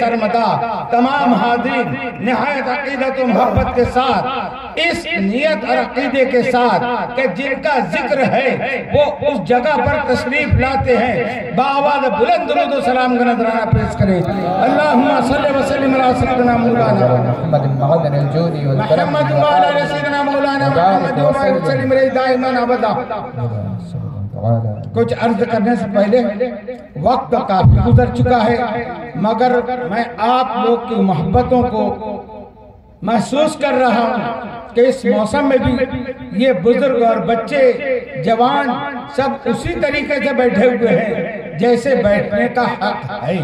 सरमदा। तमाम हाज़रीन निहायत अक़ीदत व मोहब्बत के साथ इस नियत और अक़ीदे के साथ कि जिनका जिक्र है वो उस जगह पर तशरीफ लाते हैं, बाआवाज़ बुलंद दुरूद व सलाम का नज़राना पेश करें। अल्लाहुम्मा सल्लि व सल्लिम अला सय्यिदिना मौलाना मुहम्मद मअदन अल-जूदी वल करम व अला सय्यिदिना मौलाना मुहम्मद व सल्लिम दाइमन अबदा। कुछ अर्ज करने से पहले वक्त काफी गुजर चुका है, मगर मैं आप लोग की मोहब्बतों को महसूस कर रहा हूँ कि इस मौसम में भी ये बुजुर्ग और बच्चे जवान सब उसी तरीके से बैठे हुए हैं जैसे बैठने का हक है।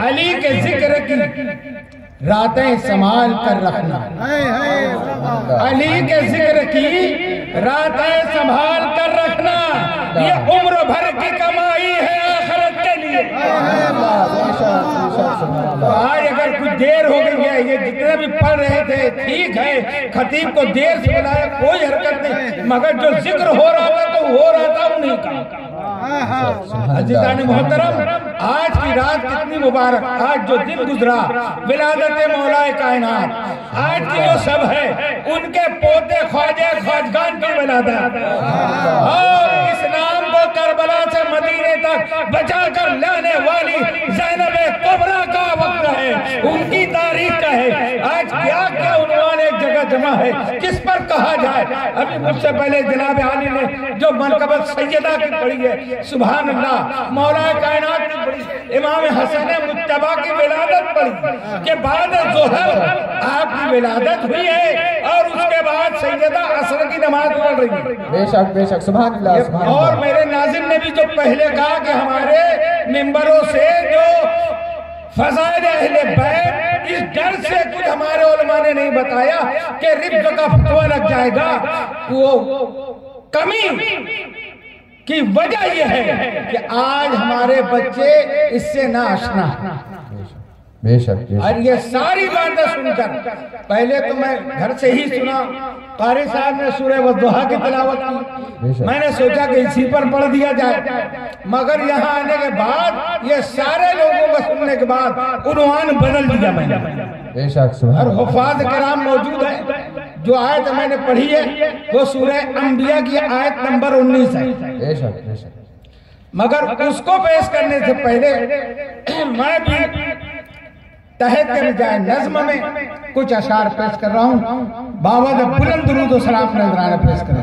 अली के जिक्र की रातें संभाल कर रखना, अली के जिक्र की रातें संभाल कर रखना, ये उम्र भर की कमाई है आखिरत के लिए। तो आज अगर कुछ देर हो गई है, ये जितने भी पढ़ रहे थे ठीक है, खतीब को देर से बुलाया कोई हरकत नहीं, मगर जो जिक्र हो रहा था तो हो रहा था उन्हीं का। अज़ीज़ान मोहतरम, आज की रात कितनी मुबारक, आज जो दिन गुजरा विलादत मौलाए कायनात, आज की जो सब है उनके पोते ख्वाजा ख्वाजगान की विलादत, और इस्लाम को करबला से मदीने तक बचा कर लाने वाली ज़ैनब कुबरा का वक्त है, उनकी तारीख का है। आज क्या क्या उन्होंने एक जगह जमा है, किस पर कहा जाए। अभी मुझसे पहले जनाब आली ने जो मनकबत सैयदा की पढ़ी है, सुभान अल्लाह, मौलाए कायनात की पढ़ी, इमाम हसन मुज्तबा की विलादत पढ़ी के बाद ज़ोहर आपकी विलादत हुई है और उसके बाद सैयदा असर की नमाज पढ़ रही है। बेशक बेशक, सुभान अल्लाह। और मेरे नाज़िम ने भी जो पहले कहा कि हमारे मिंबरों से जो फज़ाइल अहले बैत, इस डर से कुछ हमारे उलमा ने नहीं बताया कि रिब्ज़ का फतवा लग जाएगा, वो कमी की वजह यह है कि आज हमारे बच्चे इससे ना आशना। बेशक। और ये सारी बातें सुनकर पहले तो मैं घर से ही सुना, कारी साहब ने सूरह वद्दुहा की तिलावत की, मैंने सोचा कि इसी पर पढ़ दिया जाए, मगर यहाँ आने के बाद ये सारे लोगों को सुनने के बाद उन्वान बदल दिया मैंने। बेशक। और हुफ़ाज़ किराम मौजूद है, जो आयत मैंने पढ़ी है वो सूरह अंबिया की आयत नंबर 19 है। बेशक बेशक। मगर उसको पेश करने से पहले मैं भी तहत कर जाए नज़्म में कुछ अशार पेश कर रहा हूँ, बावजूद बुलंद दुरूद व सलाम नज़राना पेश करें।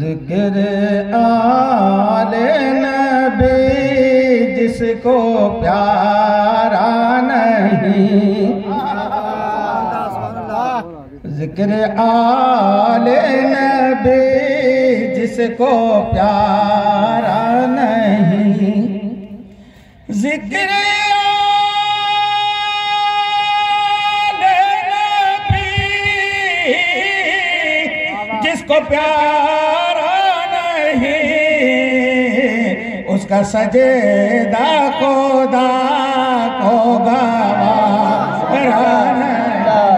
ज़िक्र आले नबी जिसको प्यारा नहीं, ज़िक्र आले नबी जिसको प्यारा नहीं, ज़िक्र आले नबी जिसको प्यारा नहीं, उसका सजेदा खुदा को गवारा नहीं,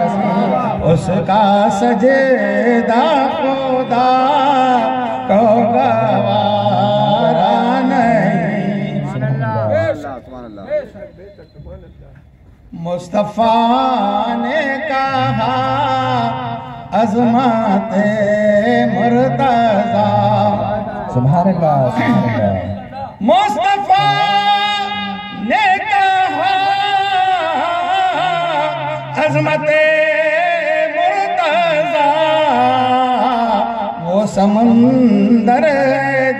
उसका सजेदा खुदा को गवारा नहीं। मुस्तफा ने कहा अज़मत मुर्तज़ा, सुभान अल्लाह सुभान अल्लाह। मुस्तफा ने कहा अज़मत मुर्तज़ा, वो समंदर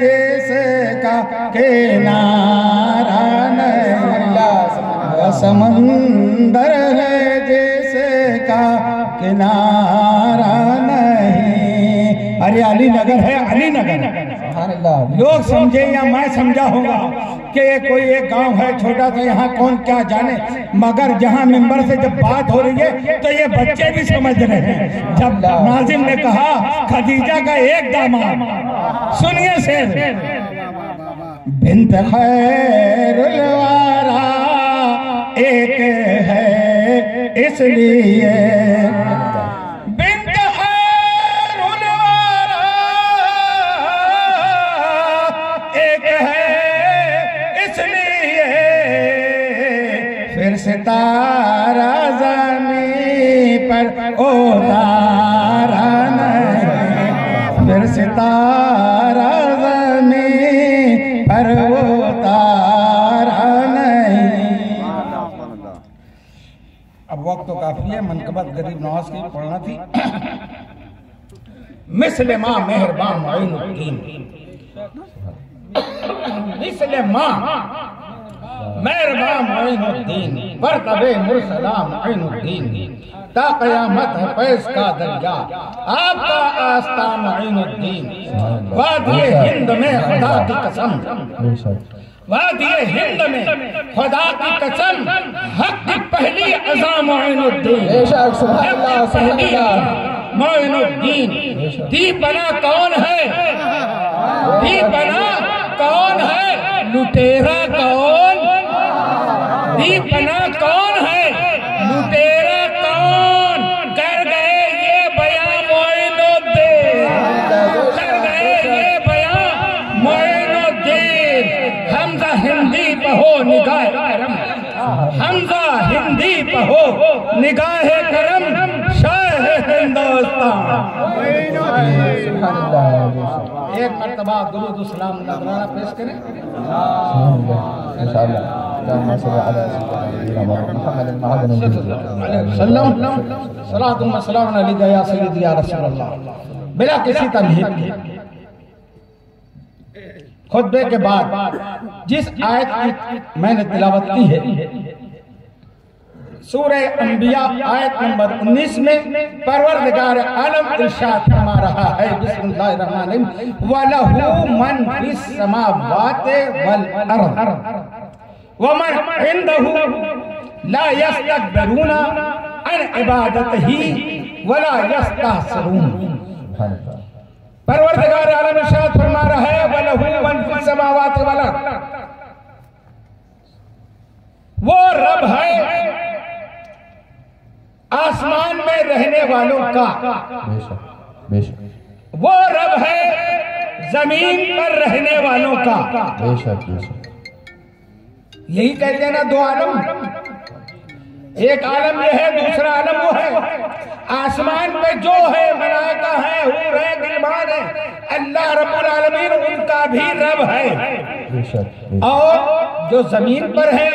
जिसका किनारा नहीं, वो समंदर है जिसका किनारा नहीं। अरे अली नगर है, अली नगर। लोग समझे या मैं समझा होगा कि ये कोई एक गांव है छोटा सा, यहाँ कौन क्या जाने, मगर जहाँ मिंबर से जब बात हो रही है तो ये बच्चे भी समझ रहे हैं। जब नाजिम ने कहा खदीजा का एक दामाद, सुनिए शेर, बिन्त खैरुल वरा एक है इसलिए, बिन्त खैरुल वरा एक है इसलिए, फिर सितारा ज़मीं पर उतारा नहीं, फिर सितारा ज़मीं पर उतारा नहीं। अब वक्त तो काफी है, मनकबत गरीब नवाज की पढ़ना थी। मिस्ल माँ मेहरबान मोइनुद्दीन, मिस्ल माँ मेहरबान मोइनुद्दीन, बरतबे मुरसला मोइनुद्दीन, ता क़यामत है फैज़ का दरिया आपका आस्था मोइनुद्दीन। वादिए हिंद में खुदा की कसम, वादिए हिंद में खुदा की कसम, हक की पहली अज़ा मोइनुद्दीन, मोइनुद्दीन। दीप बना कौन है, दीप बना कौन है, लुटेरा कौन, दीप बना कौन है, लुटेरा कौन, कर गए ये बयां मोइनुद्दीन, कर गए ये बयां मोइनुद्दीन। हमजा हिंदी पहो निगाह करम, हमजा हिंदी पहो निगाह करम, शाह हिंदुस्तान। एक मर्तबा दुरूद सलाम नजराना पेश करें। बिला किसी तमहीद के खुतबे के बाद जिस आयत की मैंने तिलावत की है, सूरह अंबिया आयत नंबर 19 में परवरदिगार आलम इरशाद फरमा रहा है, बिस्मिल्लाहिर्रहमानिर्रहीम, वलहु मन फिस समावाति वल अर्द व मन इंदहु ला यस्तकबिरूना अन इबादतिही वला यस्तहसिरून। परवरदिगार आलम इरशाद फरमा रहा है, वलहु मन फिस समावाति वल अर्द, वो रब है आसमान में रहने वालों का, बेशक वो रब है जमीन पर रहने वालों का, बेशक बेशक। यही कहते हैं ना दो आलम, एक आलम ये है, दूसरा आलम वो है। आसमान पे जो है मलाइका है, हूर है, गिलमान है, अल्लाह रब्बुल आलमीन उनका भी रब है। और जो जमीन पर है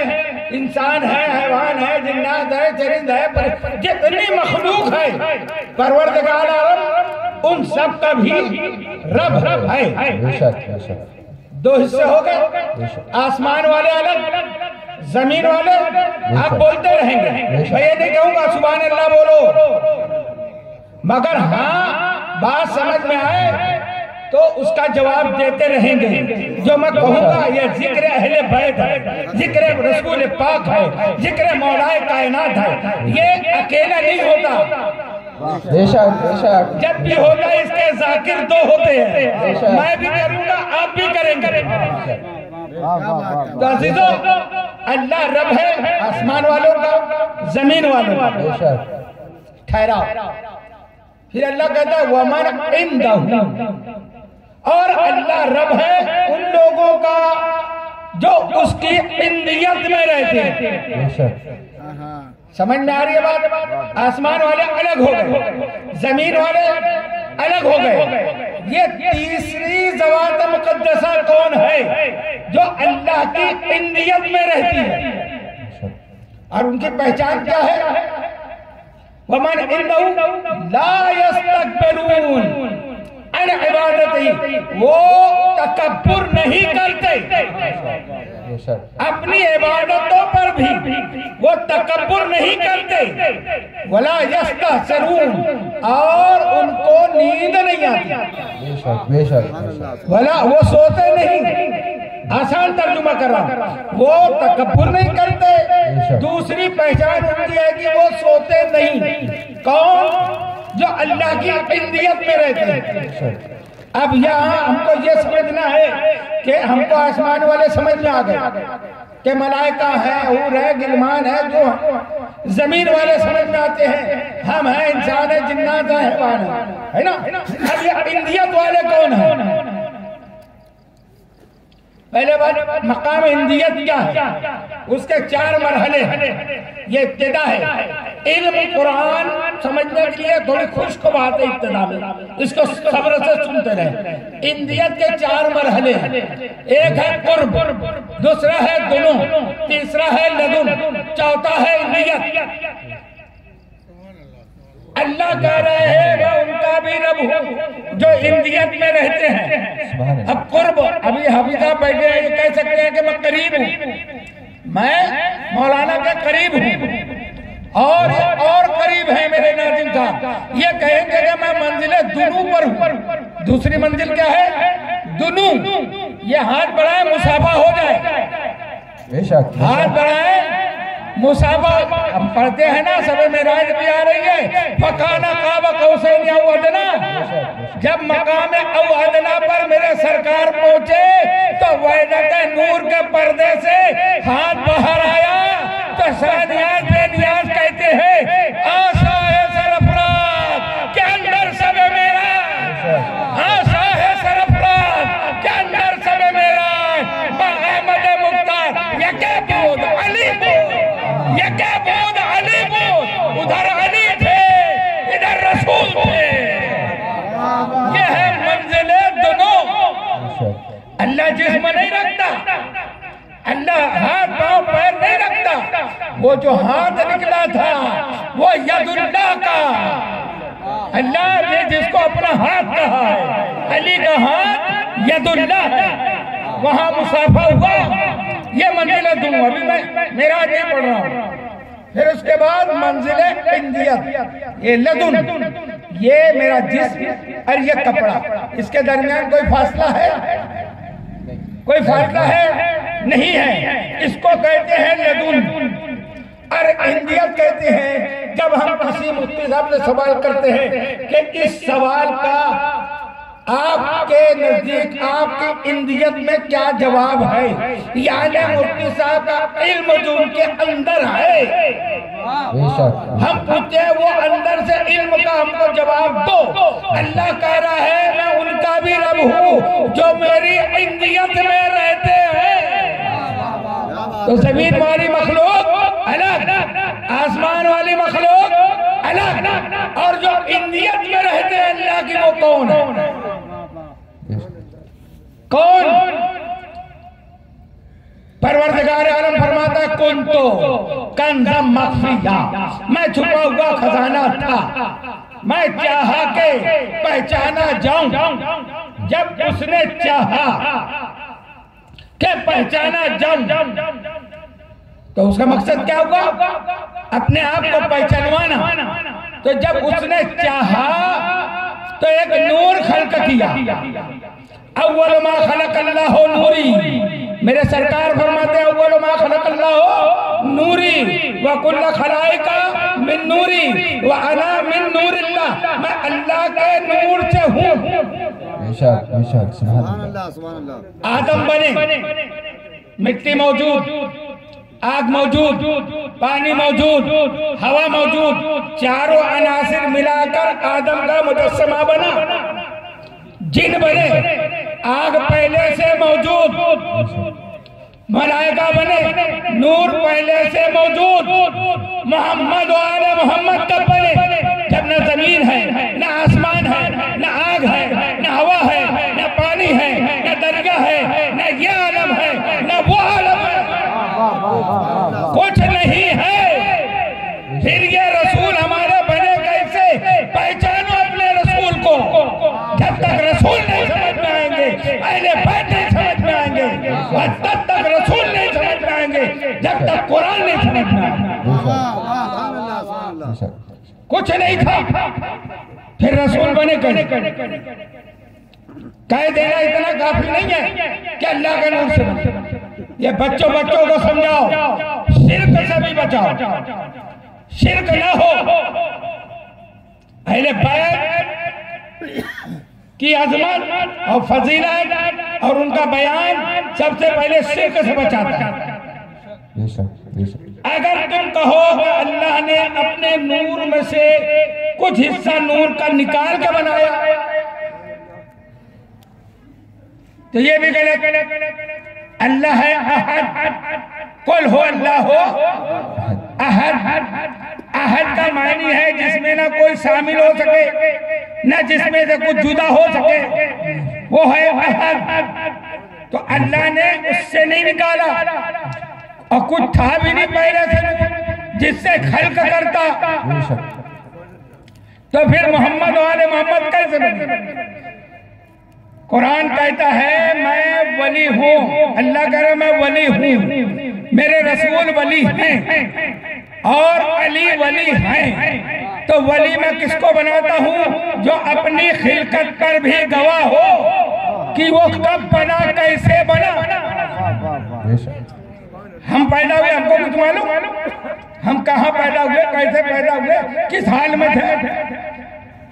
इंसान है, हैवान है, जिन्नात है, चरिंद है, जितनी मखलूक है परवरदिगार आलम उन सब का भी रब है। दो हिस्से हो गए, आसमान वाले अलग, जमीन वाले। आप बोलते रहेंगे, मैं ये नहीं कहूंगा सुभान अल्लाह बोलो, मगर हाँ बात समझ में आए तो उसका जवाब देते रहेंगे। जो मैं कहूंगा ये जिक्र अहले बैत है, जिक्र रसूल पाक है, जिक्र मौलाए कायनात है, ये अकेला नहीं होता। बेशक बेशक जब भी होगा इसके जाकिर दो होते हैं, मैं भी करूंगा आप भी करेंगे। तो अजीजों, अल्लाह रब है आसमान वालों का, जमीन वालों का। ठहरा, फिर अल्लाह कहता है वमन इंदहु, और अल्लाह रब है उन लोगों का जो उसकी इंदियत में रहते हैं। समझ में आ रही है बात? आसमान वाले अलग हो गए, जमीन वाले अलग हो गए। ये तीसरी ज़वात मुक़द्दसा कौन है जो अल्लाह की इंदियत में रहती है, और उनकी पहचान क्या है? वमन इंदहु ला यस्तकबिरून अन इबादती, वो तकब्बुर नहीं करते अपनी इबादतों पर भी, वो तकब्बुर नहीं करते। वला यस्तहसिरून, और उनको नींद नहीं आती। वला, वो सोते नहीं, आसान तर्जुमा कर रहा हूं, वो तकब्बुर नहीं करते। दूसरी पहचान उनकी है कि वो सोते नहीं। कौन? जो अल्लाह की इंदियत में रहते हैं। अब यहाँ हमको ये समझना है कि हमको आसमान वाले समझ में आ गए कि मलाइका है, हूर है, गिलमान है। जो जमीन वाले समझ में आते हैं, हम हैं, इंसान है, जिन्नात है, हैवान है ना। अब ये इंदियत वाले कौन है? पहले बात, मकाम इंदियत क्या है? उसके 4 मरहले हैं। ये इब्तिदा है। इल्म कुरान समझने के लिए थोड़ी खुश्क बात है इब्तिदा में, इसको सब्र से सुनते रहे। इंदियत के 4 मरहले हैं। एक है कुर्ब, दूसरा है दुनू, तीसरा है लदुन, चौथा है इंदियत। अल्लाह कह रहे हैं मैं उनका भी रब हूँ जो इंदियत में रहते हैं। अब कुर्ब, अभी हफीजा बैठे हैं, ये कह सकते हैं कि मैं करीब हूँ, मैं मौलाना के करीब हूँ, और करीब है मेरे नाज़िम साहब। ये कहेंगे कि मैं मंजिले दुनू पर हूँ। दूसरी मंजिल क्या है? दुनू। ये हाथ बढ़ाए मुसाफा हो जाए, हाथ बढ़ाए मुसाफा। हम पढ़ते हैं ना, सब मेराज भी आ रही है, फकाना काबा कौसैन औ अदना। जब मकाम औ अदना पर मेरे सरकार पहुंचे तो वैदत नूर के पर्दे से हाथ बाहर आया तो शाहनियाज बेनियाज कहते हैं आशा है सरफराज के अंदर सब मेरा, आशा है सरफराज के अंदर सब मेरा। अहमद मुख्तार यके बोध अली बोध, यके बोध अली बोध, उधर अली थे इधर रसूल थे। ये है मंजिले दोनों। अल्लाह जिस्म नहीं रखता, अल्लाह हाथ पांव पैर नहीं रखता। वो जो हाथ निकला था वो यदुल्लाह का, अल्लाह ने जिसको अपना हाथ कहा है, अली का हाथ यदुल्लाह है। वहां मुसाफा हुआ, ये मंजिलें दूंगा। अभी मैं मेरा नहीं पढ़ रहा हूँ। फिर उसके बाद मंजिले इंदियत, ये लदुन, ये मेरा जिस्म और ये कपड़ा, इसके दरमियान कोई फासला है? कोई फासला है? नहीं है। इसको कहते हैं लदुन। और इंदियत कहते हैं, जब हम किसी मुफ्ती साहब से सवाल करते हैं कि इस सवाल का आपके नजदीक आपकी इंदियत में क्या जवाब है, यानी मुफ्ती साहब का इल्म जो उनके अंदर है, हम पूछते हैं वो अंदर से इल्म का हमको जवाब दो। अल्लाह कह रहा है मैं उनका भी रब हूँ जो मेरी इंदियत में रहते हैं। तो जमीन वाली मखलूक अलग, आसमान वाली मखलूक अलग, और जो इंदियत में रहते हैं अल्लाह की, वो कौन है? कौन? परवरदिगार आलम फरमाता है कुंतो कंज़म मख्फिया, मैं छुपा हुआ खजाना था, मैं चाहा के पहचाना जाऊं। जब उसने चाहा के पहचाना जाऊं तो उसका मकसद क्या हुआ? अपने आप को पहचानवाना। तो जब उसने चाहा तो एक नूर खल्क किया। अव्वल मा खलक अल्लाह नूरी, मेरे सरकार फरमाते हैं अव्वल मा खलक अल्लाह नूरी व कुल्ल खलाइका मिन नूरी व अना मिन नूरिल्लाह, मैं अल्लाह के नूर से हूँ। बेशक बेशक, सुभान अल्लाह सुभान अल्लाह। आदम बने, मिट्टी मौजूद, आग मौजूद, पानी मौजूद, हवा मौजूद, चारों अनासिर मिलाकर आदम का मुजस्समा बना। जिन बने, आग पहले से मौजूद, मलाइका बने, नूर पहले से मौजूद। मोहम्मद वाले मोहम्मद कब बने? जब न जमीन है, न आसमान है, न आग है, न हवा है, न पानी है, न दरिया है, न ये आलम है, न वो आलम है, कुछ नहीं है। फिर ये रसूल हमारे बने कैसे? पहचानो अपने रसूल को। जब तक रसूल नहीं समझ में आएंगे, अहले बैत नहीं समझ में आएंगे, और तब तक रसूल नहीं समझ में आएंगे जब तक कुरान नहीं समझ में आएंगे। कुछ नहीं था, फिर रसूल बने कैसे? कह देना इतना काफी नहीं है कि अल्लाह के नूर से बने। ये बच्चों को समझाओ, शिर्क से भी बचाओ, शिर्क ना हो। अहले बैत की अजमत और फजीलत और उनका बयान सबसे पहले शिर्क से बचाता है। अगर तुम कहो अल्लाह ने अपने नूर में से कुछ हिस्सा नूर का निकाल के बनाया, तो ये भी गलत। अल्लाह है अहद, कुल हो अल्लाह हो अहद। अहद का मानी है जिसमें ना कोई शामिल हो सके, ना जिसमें से कुछ जुदा हो सके, वो है अहद। तो अल्लाह ने उससे नहीं निकाला, और कुछ था भी नहीं पहले से जिससे खल्क करता। तो फिर मोहम्मद वाले मोहम्मद कैसे बने? कुरान कहता है मैं वली हूँ, अल्लाह कह रहा मैं वली हूँ, मेरे रसूल वली हैं और अली वली हैं। तो वली मैं किसको बनाता हूँ? जो अपनी खिलकत पर भी गवाह हो कि वो कब बना, कैसे बना। हम पैदा हुए, हमको कुछ मालूम? हम कहाँ पैदा हुए, कैसे पैदा हुए, किस हाल में थे?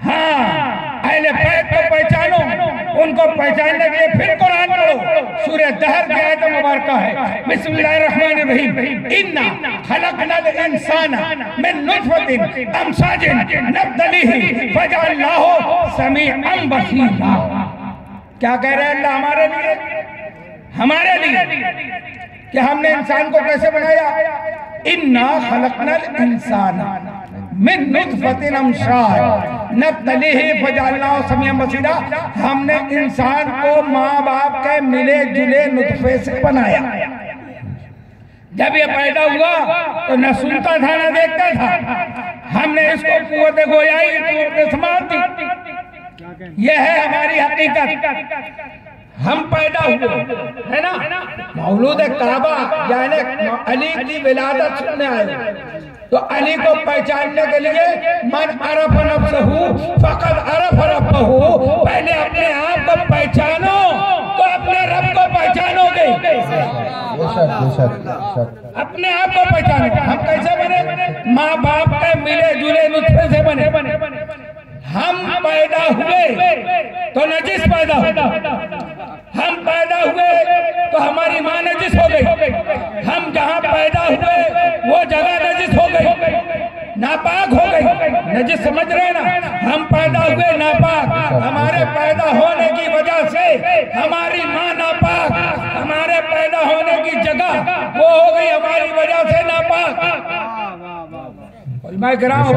हाँ, अहले बैत को पहचानो, उनको पहचानने के लिए फिर कुरान पढ़ो। सूरह दहर की आयत मुबारक है, बिस्मिल्लाहिर्रहमानिर्रहीम, इन्ना खलकनल इंसाना मिन नुतफतिन अमशाजिन नब्तलीहि फजअलनाहु समीअन बसीरा। क्या कह रहे हैं अल्लाह हमारे लिए? हमारे लिए कि हमने इंसान को कैसे बनाया? इन्ना खलकनल इंसाना मिन नुतफतिन अमशाज नब्तलीहि फजअलनाहु समीअन बसीरा। हमने इंसान को माँ बाप के मिले जुले नुतफे से बनाया। जब ये पैदा हुआ तो न सुनता था न देखता था, हमने इसको कुव्वत गोयाई, कुव्वत समात दी। यह है हमारी हकीकत। हम पैदा हुए है ना, मौलूद काबा यानी अली की विलादत सुनने आए। तो अली को पहचानने के लिए मन अरफ नफ्सहू फकद अरफ रब्बहू, पहले अपने आप को पहचानो तो अपने रब को पहचानोगे। अपने आप को पहचानो। हम कैसे बने? माँ बाप के मिले जुले नुतफे से बने। हम पैदा हुए तो नजिस पैदा हुआ, हम पैदा हुए तो हमारी माँ नजिस हो गई, हम जहाँ पैदा हुए वो जगह नजिस हो गई, नापाक हो गई। नजिस समझ रहे ना? हम पैदा हुए नापाक, हमारे पैदा होने की वजह से हमारी माँ नापाक, हमारे पैदा होने की जगह वो हो गई हमारी वजह से नापाक। मैं कह रहा हूँ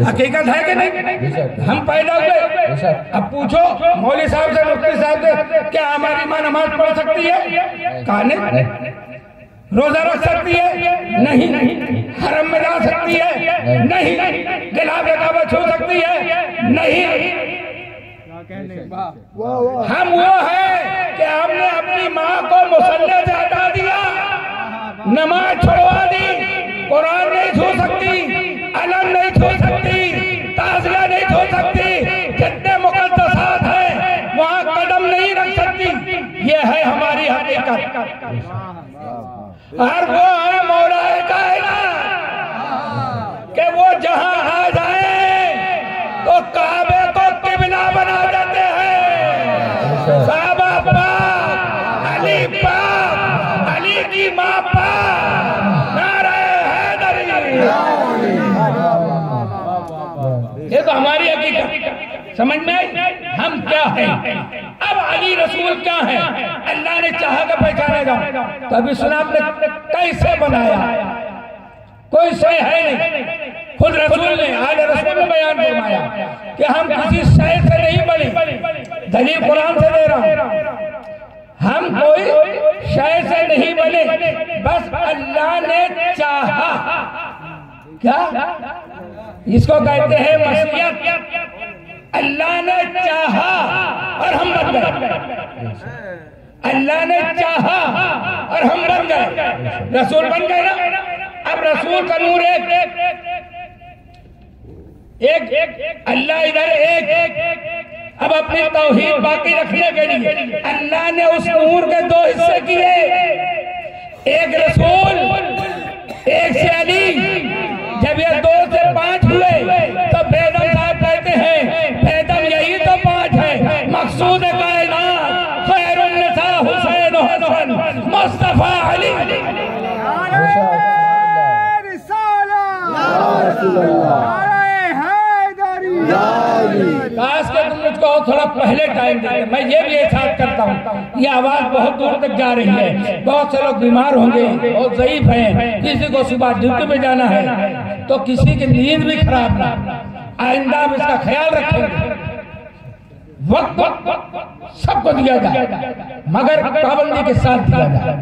हकीकत है कि नहीं? हम पैदा हुए। अब पूछो मौलवी साहब से, मुफ्ती साहब से, क्या हमारी माँ नमाज पढ़ सकती है? कहा नहीं। रोजा रख सकती है? नहीं। हरम में जा सकती है? नहीं। गिलाफ काबा छू सकती है? नहीं। हम वो है कि हमने अपनी माँ को मुसल्ले से हटा दिया, नमाज छुड़वा दी, कुरान नहीं छू सकती, अलम नहीं छू सकती, ताज़िया नहीं छू सकती, जितने मुक़द्दसात हैं वहाँ कदम नहीं रख सकती। ये है हमारी हकीकत। और वो है मौलाए कायनात कि वो जहाँ आ जाए तो काबे को किबला बना देते हैं। साहबा पाक, अली पाक, अली की माँ पाक, नारे हैदरी। ये तो हमारी हकीकत समझ में आई। हम क्या है? अब अली रसूल क्या है? अल्लाह ने चाहा कि पहचानेगा। तभी सुना आपने कैसे बनाया? कोई शय है नहीं। खुद रसूल ने, आले रसूल ने बयान फरमाया कि हम किसी शय से नहीं बने। दलील कुरान से दे रहा हूं। हम कोई शय से नहीं बने, बस अल्लाह ने चाहा। क्या इसको कहते हैं मसीहत। अल्लाह ने चाहा और हम बन गए। अल्लाह ने चाहा और हम बन गए। रसूल बन गए ना। अब रसूल का नूर एक अल्लाह इधर एक। अब अपनी तौहीद बाकी रखने के लिए अल्लाह ने उस नूर के दो हिस्से किए, एक रसूल, एक से अली। जब ये 2 से 5 हुए तो बेदम साहब कहते हैं बेदम यही तो 5 है। मकसूद कायनात खैरुन निसा हुसैन हसन मुस्तफा अली। काश के तुम मुझको थोड़ा पहले टाइम देते। मैं ये भी एहसास करता हूँ ये आवाज बहुत दूर तक जा रही है। बहुत से लोग बीमार होंगे, बहुत ज़ईफ हैं, किसी को सुबह ड्यूटी में जाना है, तो किसी की नींद भी खराब ना। आइंदा हम इसका ख्याल रखेंगे। वक्त सबको दिया जाए मगर पाबंदी के साथ दिया जाए।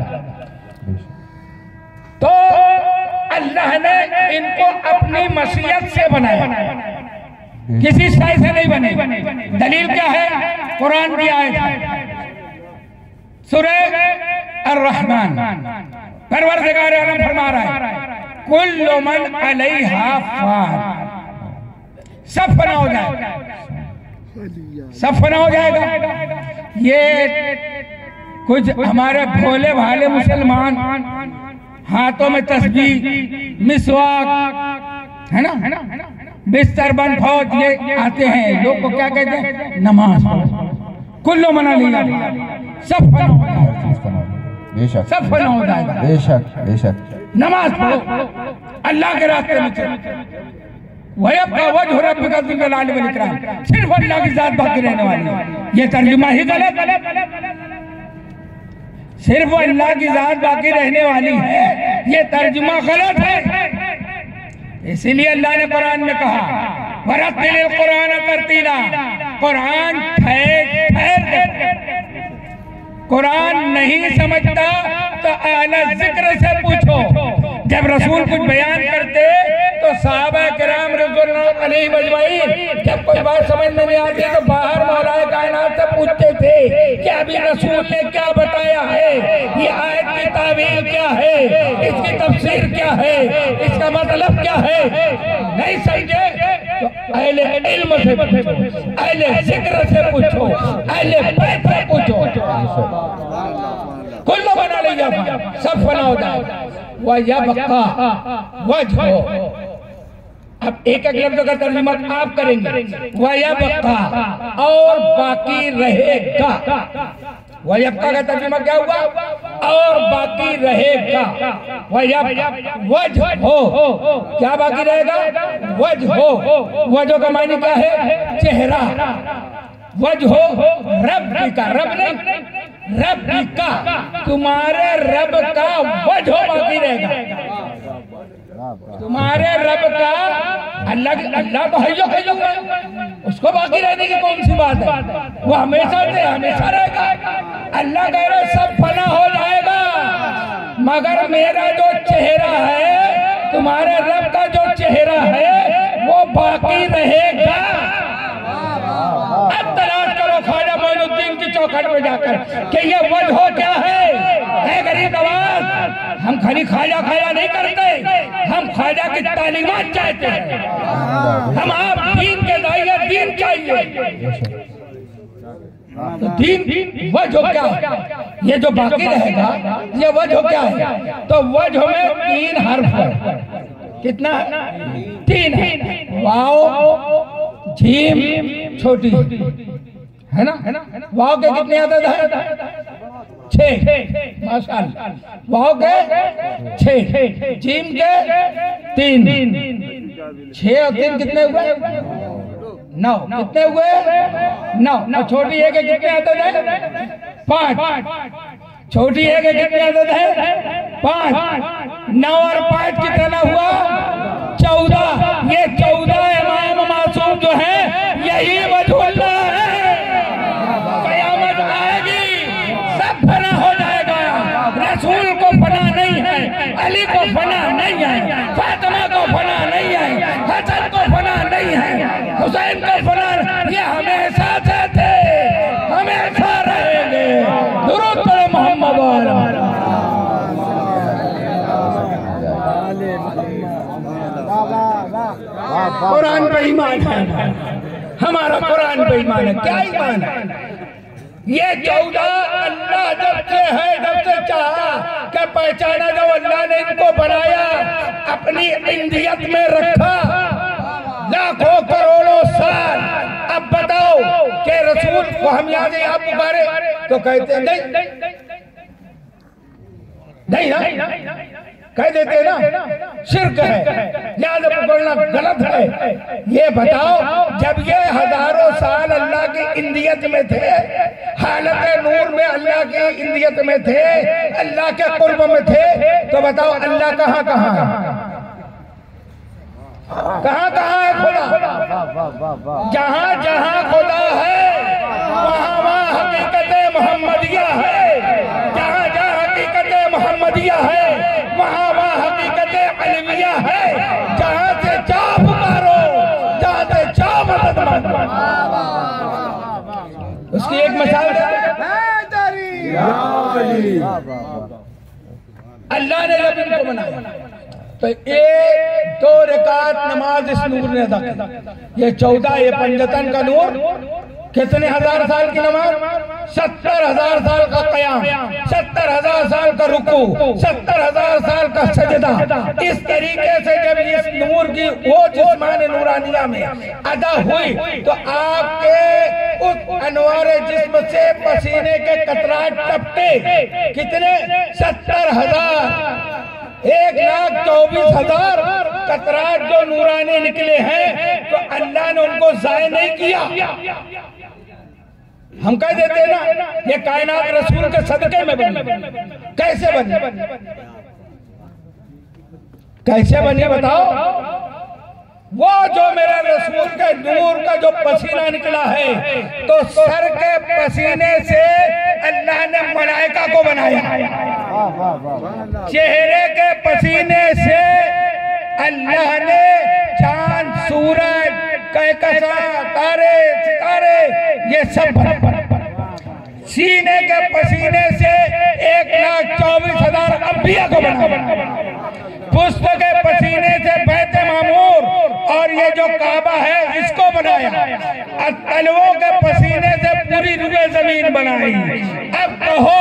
तो अल्लाह ने इनको अपनी मशीयत से बनाया, किसी शय से नहीं बने। दलील क्या है? कुरान की आयत सूरह अर्रहमान, परवरदिगार आलम फरमा रहा है कुल्लु मन अलैहा फान। सब फना हो जाएगा, सब फना हो जाएगा। ये कुछ हमारे भोले भाले मुसलमान हाथों में तस्बीह, मिसवाक है ना, बिस्तर बंद फौज ये आते हैं। लोग को क्या कहते हैं? नमाज पढ़ो। कुल्लू मना लिया, सब फना हो जाएगा, बेशक सब फना हो जाएगा। बेशक बेशक नमाज पढ़ो, अल्लाह के रास्ते में चलो। वयब्का वजहु रब्बिका ज़ुल जलाली वल इकराम। सिर्फ अल्लाह की जात बाकी रहने वाली है। ये तर्जुमा ही गलत। सिर्फ अल्लाह की जात बाकी रहने वाली है, ये तर्जुमा गलत है। इसीलिए अल्लाह ने कुरान में कहा वरत्तिलिल कुरान तरतीला। कुरान कुरान नहीं समझता तो आला जिक्र से पूछो। जब रसूल कुछ बयान करते तो सहाबा किराम रज़ियल्लाहु अलैहिम अजमईन जब कोई बात समझ में नहीं आती तो बाहर मौलाए कायनात से पूछते थे कि अभी रसूल ने क्या बताया है, ये आयत की तावील क्या है, इसकी तफसीर क्या है, इसका मतलब क्या है। नहीं समझे तो अहले इल्म से पूछो, अहले जिक्र से पूछो, अहले बैत से पूछो। कुल बना लिया, सब फना हो जाए। वयब्का वजहु, अब एक एक लफ्ज़ का तर्जुमा आप करेंगे। वयब्का और बाकी रहेगा। वयब्का का तर्जुमा क्या हुआ? और बाकी रहेगा। वजहु क्या बाकी रहेगा? वजहु, वजह का मायने क्या है? चेहरा। वजहु रब्बिका, रब नहीं, रब्बिका तुम्हारे रब का वजह बाकी रहेगा। तुम्हारे रब का अल्लाह तो हय्यो कय्यूम है, उसको बाकी रहने की कौन सी बात है? वो हमेशा से हमेशा रहेगा। अल्लाह कह रहे सब फना हो जाएगा मगर मेरा जो चेहरा है, तुम्हारे रब का जो चेहरा है वो बाकी रहेगा। अब तलाश करो ख्वाजा मोइनुद्दीन की चौखट में जाकर कि ये वजह क्या है गरीब नवाज। हम खाली ख्वाजा ख्वाजा नहीं करते, हम ख्वाजा की तालीमात चाहते हैं। हम आप दीन के दायरे दीन चाहिए। तो दीन वजह क्या है? ये जो बाकी रहेगा ये वजह क्या है? तो वजह में 3 हर्फ है। कितना? 3 है। वाव, जीम, छोटी है ना? वाव के कितने आदत है? 6 माशाअल्लाह। वाव के 6, जीम के 3, 6 और 3 कितने हुए? 9। कितने हुए? 9। छोटी है कि कितने आदत है? 5। छोटी है कि कितने आदत है? 5। 9 और 5 कितना हुआ? 14। ये 14 इमाम मासूम जो है यही वजह है। कयामत आएगी सब फना हो जाएगा। रसूल को फना नहीं है, अली को फना नहीं है, फातिमा को फना नहीं है, हसन को फना नहीं है, हुसैन को फना। ये हमेशा से थे, हमेशा रहेंगे। दुरूद पढ़ो मोहम्मद वाला। कुरान पे ईमान है हमारा, कुरान पे ईमान है। क्या ईमान है? ये 14 अल्लाह जब से है, जब से चाहा क्या पहचाना, जब अल्लाह ने इनको बनाया, अपनी इंदियत में रखा लाखों करोड़ों साल। अब बताओ कि रसूल को हम याद आप पुकारे तो कहते नहीं ना, कह देते ना शिर्क है, याद पकड़ना गलत है। ये बताओ जब ये हजारों साल अल्लाह की इंदियत में थे, हालत नूर में अल्लाह की इंदियत में थे, अल्लाह के कुर्ब में थे, तो बताओ अल्लाह कहाँ कहाँ है? कहाँ कहाँ है खुदा? जहाँ जहाँ खुदा है वहाँ वहाँ हकीकत मोहम्मदिया है। जहाँ जहाँ हकीकत मोहम्मदिया है वहाँ वहाँ हकीकत अलविया है। जहाँ से चाह पुकारो, जहाँ से चाह मदद मांगो। उसकी एक मिसाल अल्लाह ने जब इनको बनाया तो 1-2 रकात नमाज इस नूर ने अदा की। ये 14 ये पंजतन का नूर कितने हजार साल की नमाज? 70,000 साल का कयाम, 70,000 साल का रुकू, 70,000 साल का सजदा। इस तरीके से जब इस नूर की वो जिस्माने नूरानिया में अदा हुई तो आपके उस अनवारे जिस्म से पसीने के कतरात टपके। कितने? 70,000। 1,24,000 कतरात जो नूरानी निकले हैं तो अल्लाह ने उनको जाय नहीं किया। हम कह देते हैं ना ये कायनात रसूल के सदके में बनी। कैसे बनी? कैसे बनी बताओ? वो जो मेरे रसूल के नूर का जो पसीना निकला है तो सर के पसीने से अल्लाह ने मलाइका को बनाया, चेहरे के पसीने से अल्लाह ने चांद, सूरज, कहकशां, तारे, सितारे ये सब बना। सीने के पसीने से 1,24,000 अंबिया को बना। पुष्प के पसीने से बैत मामूर और ये जो काबा है इसको बनाया। तलवों के पसीने से पूरी रुए जमीन बनाई। अब कहो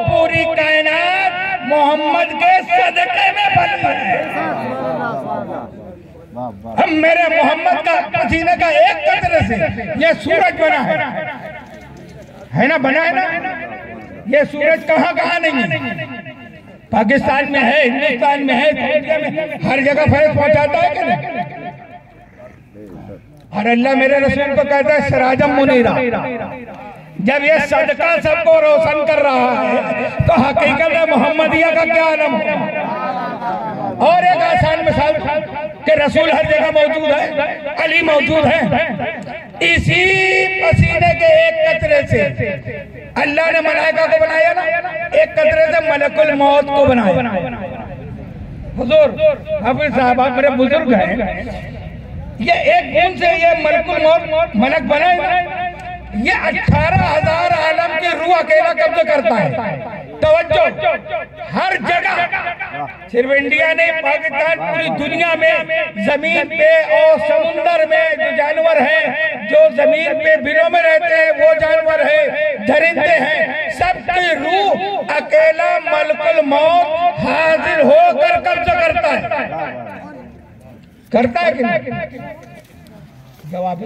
पूरी कायनात मोहम्मद के सदके में बनी है। हम मेरे मोहम्मद का पसीने का एक कतरे से ये सूरज बना है ना? बना है ना? ये सूरज कहाँ कहाँ नहीं है? पाकिस्तान में है, हिंदुस्तान में है, सऊदीया में, हर जगह फैज पहुंचाता है कि नहीं? और अल्लाह मेरे रसूल को कहता है सिराजम मुनीरा। जब ये सदका सबको रोशन कर रहा है तो हकीकत में मोहम्मदिया का क्या आलम है? और एक आसान मिसाल कि रसूल हर जगह मौजूद है, अली मौजूद है। इसी पसीने के एक कतरे से अल्लाह ने मलाइका को बनाया ना, एक कतरे से मलकुल मौत को बनाया। हुजूर हाफिज साहब आप मेरे बुजुर्ग हैं, ये एक बूंद से ये मलकुल मौत मलक बना है। ये 18,000 आलम की रूह अकेला कब्जा करता है। तवज्जो, हर जगह, सिर्फ इंडिया नहीं, पाकिस्तान, पूरी दुनिया में, जमीन पे और समुंदर में जो जानवर हैं, जो जमीन पे बिलों में रहते हैं, वो जानवर है, दरिंदे हैं, सबकी रूह अकेला मलकुल मौत हाजिर होकर कब्जा करता है कि नहीं? जवाब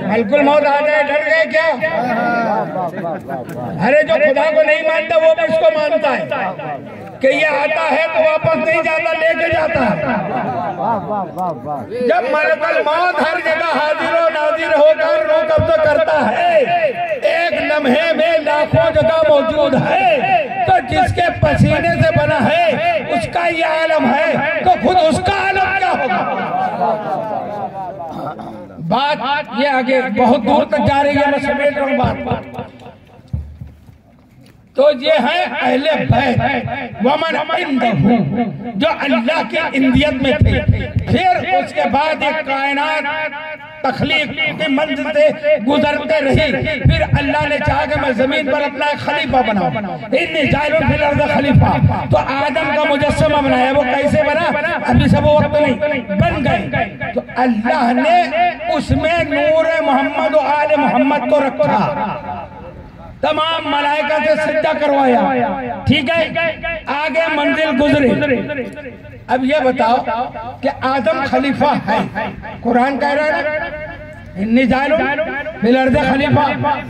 मलकुल मौत आ जाए डर गए क्या? अरे जो खुदा को नहीं मानता वो भी उसको मानता है कि ये आता है तो वापस नहीं जाता, लेके जाता है। जब मलकुल मौत हर जगह हाजिर और नाजिर होकर रूह कब्जा करता है, एक लम्हे में लाखों जगह मौजूद है, तो जिसके पसीने से बना है उसका ये आलम है, तो खुद उसका आलम क्या होगा? बात ये आगे बहुत दूर तक जा रही है, मैं समेट रहा हूँ बात। तो ये है अहले बैत वमन इंदहू, जो अल्लाह की इंदियत में थे। फिर उसके बाद एक कायनात तख्लीक की मंजिल से गुजरते रही। फिर अल्लाह ने चाहा कि मैं जमीन पर अपना एक खलीफा बनाऊं, इन्नी जाइलुन फिल अर्ज़ खलीफा। तो आदम का मुजस्समा बनाया, वो कैसे बना अभी सब वक्त नहीं, बन गए। तो अल्लाह ने उसमें नूर मोहम्मद और आले मोहम्मद को रखा, तमाम मलाइका से सजदा करवाया, ठीक है। आगे मंजिल गुजरी। अब ये बताओ कि आदम खलीफा है, कुरान कह रहा है इन्नी जाइलुन फिल अर्ज़ खलीफा,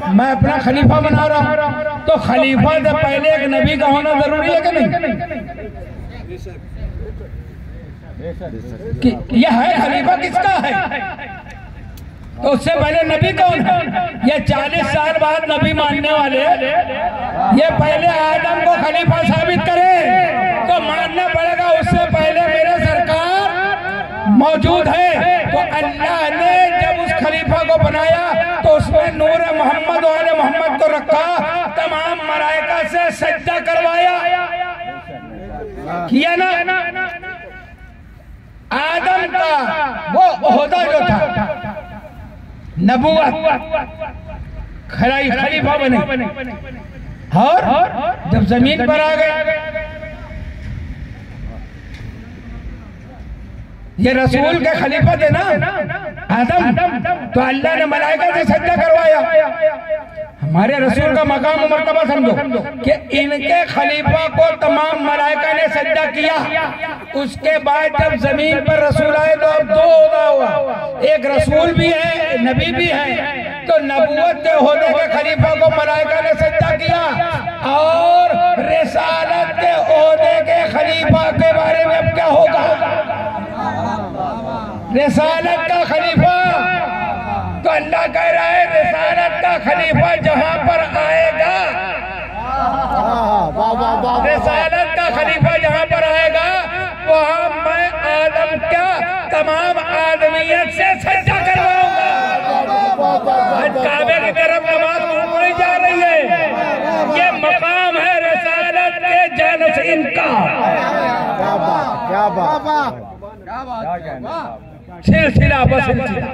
मैं अपना खलीफा बना रहा हूं। तो खलीफा से पहले एक नबी का होना जरूरी है कि नहीं? कि यह है खलीफा किसका है? तो उससे पहले नबी कौन है? ये 40 साल बाद नबी मानने वाले, ये पहले आदम को खलीफा साबित करे तो मानना पड़ेगा उससे पहले मेरे सरकार मौजूद है। तो अल्लाह ने जब उस खलीफा को बनाया तो उसमें नूर मोहम्मद और आले मोहम्मद को रखा, तमाम मलाइका से सजदा करवाया, किया ना? आदम का वो ओहदा जो था नबूवत, खलीफा बने, और जब जमीन पर आ गए ये रसूल के खलीफा थे ना आदम, तो अल्लाह ने मलाइका से सजदा करवाया। हमारे रसूल का मकाम और मर्तबा समझो कि इनके खलीफा को तमाम मलाइका ने सजदा किया। उसके बाद जब जमीन पर रसूल आए तो अब 2 ओहदा हुआ, एक रसूल भी है, नबी भी है। तो नबूवत के ओहदे के खलीफा को मलाइका ने सजदा किया, और रिसालत के ओहदे के खलीफा के बारे में अब क्या होगा? रिसालत का खलीफा, तो अल्लाह कह रहा है रिसालत का खलीफा जहां पर आएगा, रिसालत का खलीफा जहां पर आएगा वहां मैं आदम क्या तमाम आदमियत से सजदा करवाऊंगा। काबे की तरफ नमाज पढ़ी जा रही है, ये मकाम है रिसालत के जानशीन का। सिलसिला बसिलसिला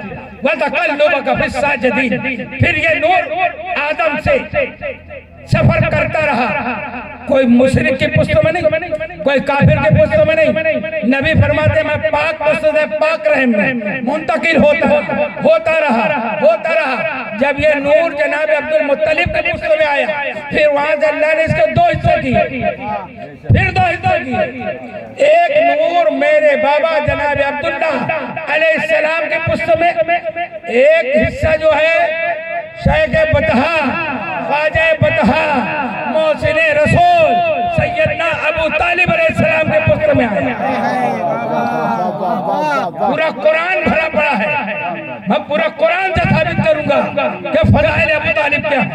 वतकल्लुबक फिस्साजिदीन। फिर ये नूर आदम से सफर करता रहा, कोई मुशरिक की पुष्ट में नहीं, कोई काफिर की पुष्ट में नहीं। नबी फरमाते मैं पाक पुष्ट से पाक रहम में मुंतकिल होता रहा। जब ये नूर जनाब अब्दुल मुत्तलिब की पुष्ट में आया, फिर वहां से अल्लाह ने इसके 2 हिस्से किए, फिर 2 हिस्से किए। एक नूर मेरे बाबा जनाब अब्दुल्ला अलैहिस्सलाम की पुष्ट में, एक हिस्सा जो है शेख बतहा ख्वाजा बतहा मोहसिन रसूल सैयदना अबू तालिब अलैहिस्सलाम के पुस्तक में आया। पूरा कुरान भरा पड़ा है, मैं पूरा कुरान से साबित करूंगा कि फज़ाइल अबू तालिब क्या है।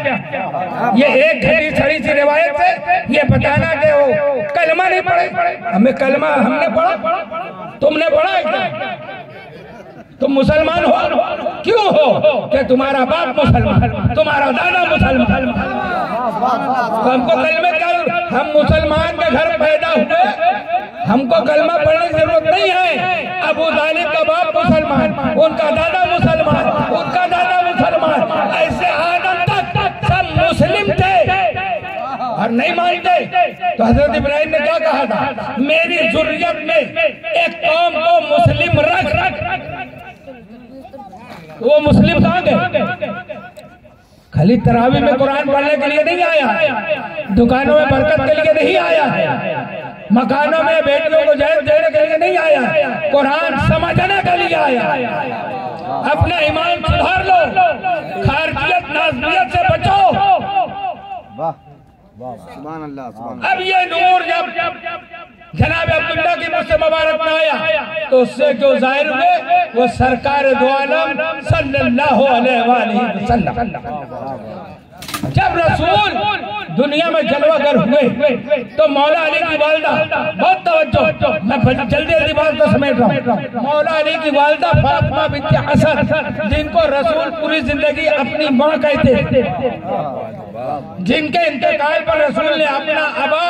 ये एक हदीस हरी सी रिवायत से ये बताना कि वो कलमा नहीं पढ़े, हमें कलमा हमने पढ़ा, तुमने पढ़ा है क्या? तुम मुसलमान हो, क्यों हो? कि तुम्हारा बाप मुसलमान, तुम्हारा दादा मुसलमान। तो हमको कलमे क्या, हम मुसलमान के घर पैदा हुए, हमको कलमा पढ़ने की जरूरत नहीं है। अबू तालिब का बाप मुसलमान, उनका दादा मुसलमान, उनका दादा मुसलमान, ऐसे आदम तक सब मुस्लिम थे और नहीं मानते। तो हजरत इब्राहिम ने क्या कहा था? मेरी जुर्रियत में एक कौम को मुस्लिम रख। वो मुस्लिम कहाँ गए? खाली तरावी में कुरान पढ़ने के लिए नहीं आया, दुकानों में बरकत के लिए नहीं आया है, मकानों में बेटियों को जहज देने के लिए नहीं आया, कुरान समझने के लिए आया। अपना ईमान सुधार लो, खारजियत नाज़ियत से बचो। सुभान अल्लाह, सुभान अल्लाह। अब ये नूर जब जनाब अब्दुल्ला की मुझ से मुबारक में आया तो उससे जो जाहिर हुए वो सरकार दो आलम सल्लल्लाहु अलैहि वसल्लम। जब रसूल दुनिया में जलवागर हुए तो मौला अली की वालदा, बहुत तवज्जो, मैं जल्दी जल्दी बात को समेट रहा हूँ। मौला अली की वालदा फातिमा बिन्त हसन, जिनको रसूल पूरी जिंदगी अपनी माँ कहते थे, जिनके इंतकाल पर रसूल ने अपना अबा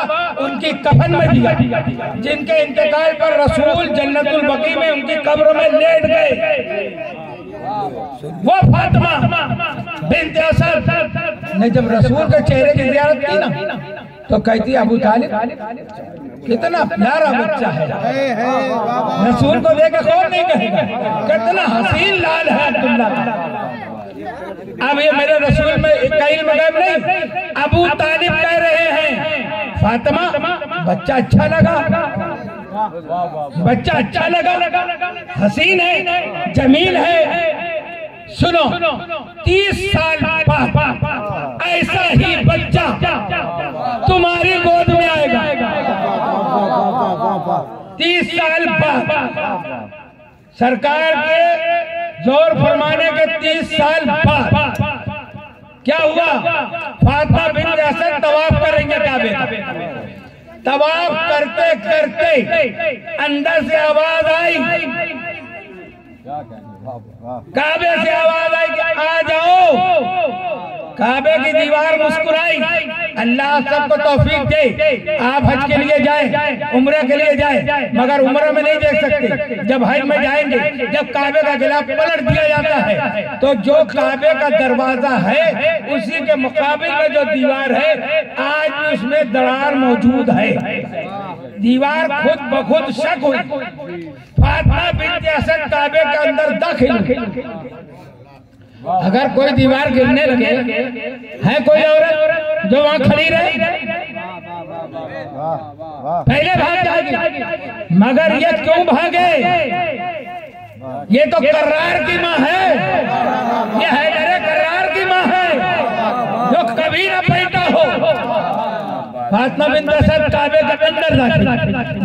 उनकी कफन में दिया, जिनके इंतकाल पर रसूल जन्नतुल बकी में उनकी कब्र में लेट गए, वो फातिमा बिन्त असद ने जब रसूल के चेहरे की ज़ियारत की ना तो कहती अबू तालिब कितना प्यारा बच्चा है, रसूल को देख कौन नहीं कहेगा, कितना हसीन लाल है अब्दुल्ला। अब ये मेरे रसूल में का इल्म गैब नहीं, अबू तालिब कह रहे हैं फातिमा बच्चा अच्छा लगा, बच्चा अच्छा लगा, हसीन है, जमील है। सुनो, 30 साल बाद ऐसा ही बच्चा तुम्हारी गोद में आएगा। 30 साल बाद सरकार के जोर फरमाने के 30 साल बाद क्या हुआ? फातिमा बिन्त असद तवाफ करेंगे काबे। तवाफ करते करते अंदर से आवाज आई, काबे से आवाज आई कि आ जाओ। काबे की दीवार मुस्कुराई, अल्लाह सबको तौफीक दे, आप हज के लिए जाएं, उम्रा के लिए जाएं, मगर उम्रा में नहीं देख सकते। जब हज में जाएंगे, जब काबे का गिलाफ पलट दिया जाता है तो जो काबे का दरवाजा है उसी के मुकाबिल में जो दीवार है आज भी उसमें दरार मौजूद है। दीवार खुद ब खुद शक हुई। फातिमा बिन्त असद काबे के अंदर दाखिल। अगर कोई दीवार गिरने लगे, है कोई औरत जो वहाँ खड़ी रहे? पहले भाग जाएगी, मगर ये क्यों भागे? ये तो कर्रार की माँ है, ये हैदर कर्रार की माँ है जो कभी न पैदा हो। फातिमा बिन्त असद काबे के अंदर दाखिल,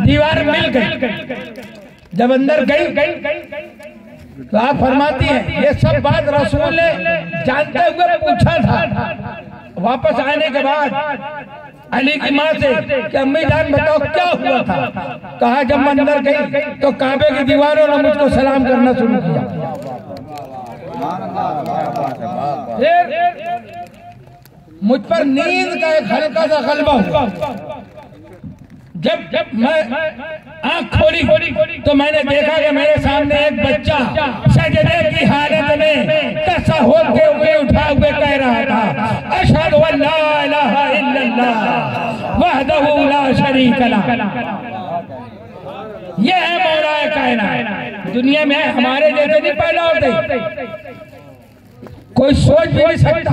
दीवार मिल गई। जब अंदर गई तो आप फरमाती हैं ये सब बात रसूल ने जानते हुए पूछा था। वापस आने के बाद अली की माँ से कि अम्मी जान बताओ क्या हुआ था? कहा जब मैं अंदर गई तो काबे की दीवारों ने मुझको सलाम करना शुरू किया। मुझ पर नींद का एक हल्का सा गलबा हुआ। जब मैं आंख खोली तो मैंने देखा कि मेरे सामने एक बच्चा सजदे की हालत में तशहुद के हुए उठा हुए कह रहा था, अशहदु अल्ला इलाहा इल्लल्लाह वहदहु ला शरीक लह। ये है मौलाए कायनात। दुनिया में हमारे जैसे नहीं पैदा होते, कोई सोच भी नहीं सकता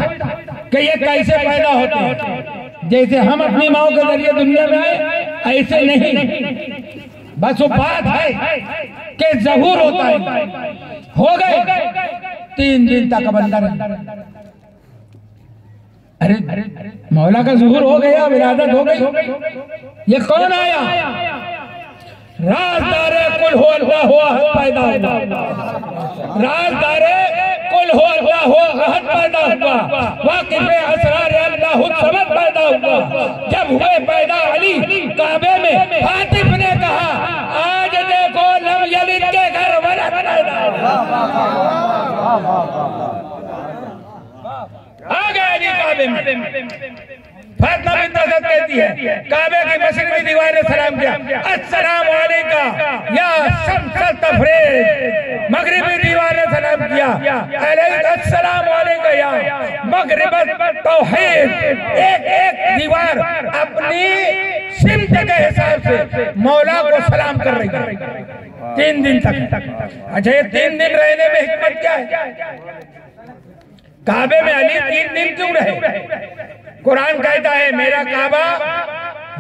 कि ये कैसे पैदा होते हैं। जैसे हम अपनी माओ के जरिए दुनिया में आए ऐसे नहीं, बस वो बात है कि ज़हूर होता है। हो गए 3 दिन तक अंदर, अरे मौला का ज़हूर हो गया, विलादत हो गई। ये कौन आया? राज़दारे कुल हो अल्लाहु अहद पैदा हुआ, राज़दारे कुल हो अल्लाहु अहद पैदा हुआ, वाकिफ़े असरार अल्लाहु समद पैदा हुआ। जब हुए पैदा अली काबे में, हातिफ ने कहा आज देखो लम यलिद के घर वलद पैदा। आ गए अली काबे में। फातिमा बिन्त असद कहती है काबे की मशरिकी दीवार ने सलाम किया, अस्सलाम अलैका या शम्सल तफरीद। मगरिबी दीवार ने सलाम किया, अलैका अस्सलाम अलैका या मगरिबत तौहीद। एक एक दीवार अपनी सिमत के हिसाब से मौला को सलाम कर रही है 3 दिन तक। अच्छा, ये 3 दिन रहने में हिकमत क्या है? काबे में अली 3 दिन क्यों रहे? कुरान कहता है मेरा काबा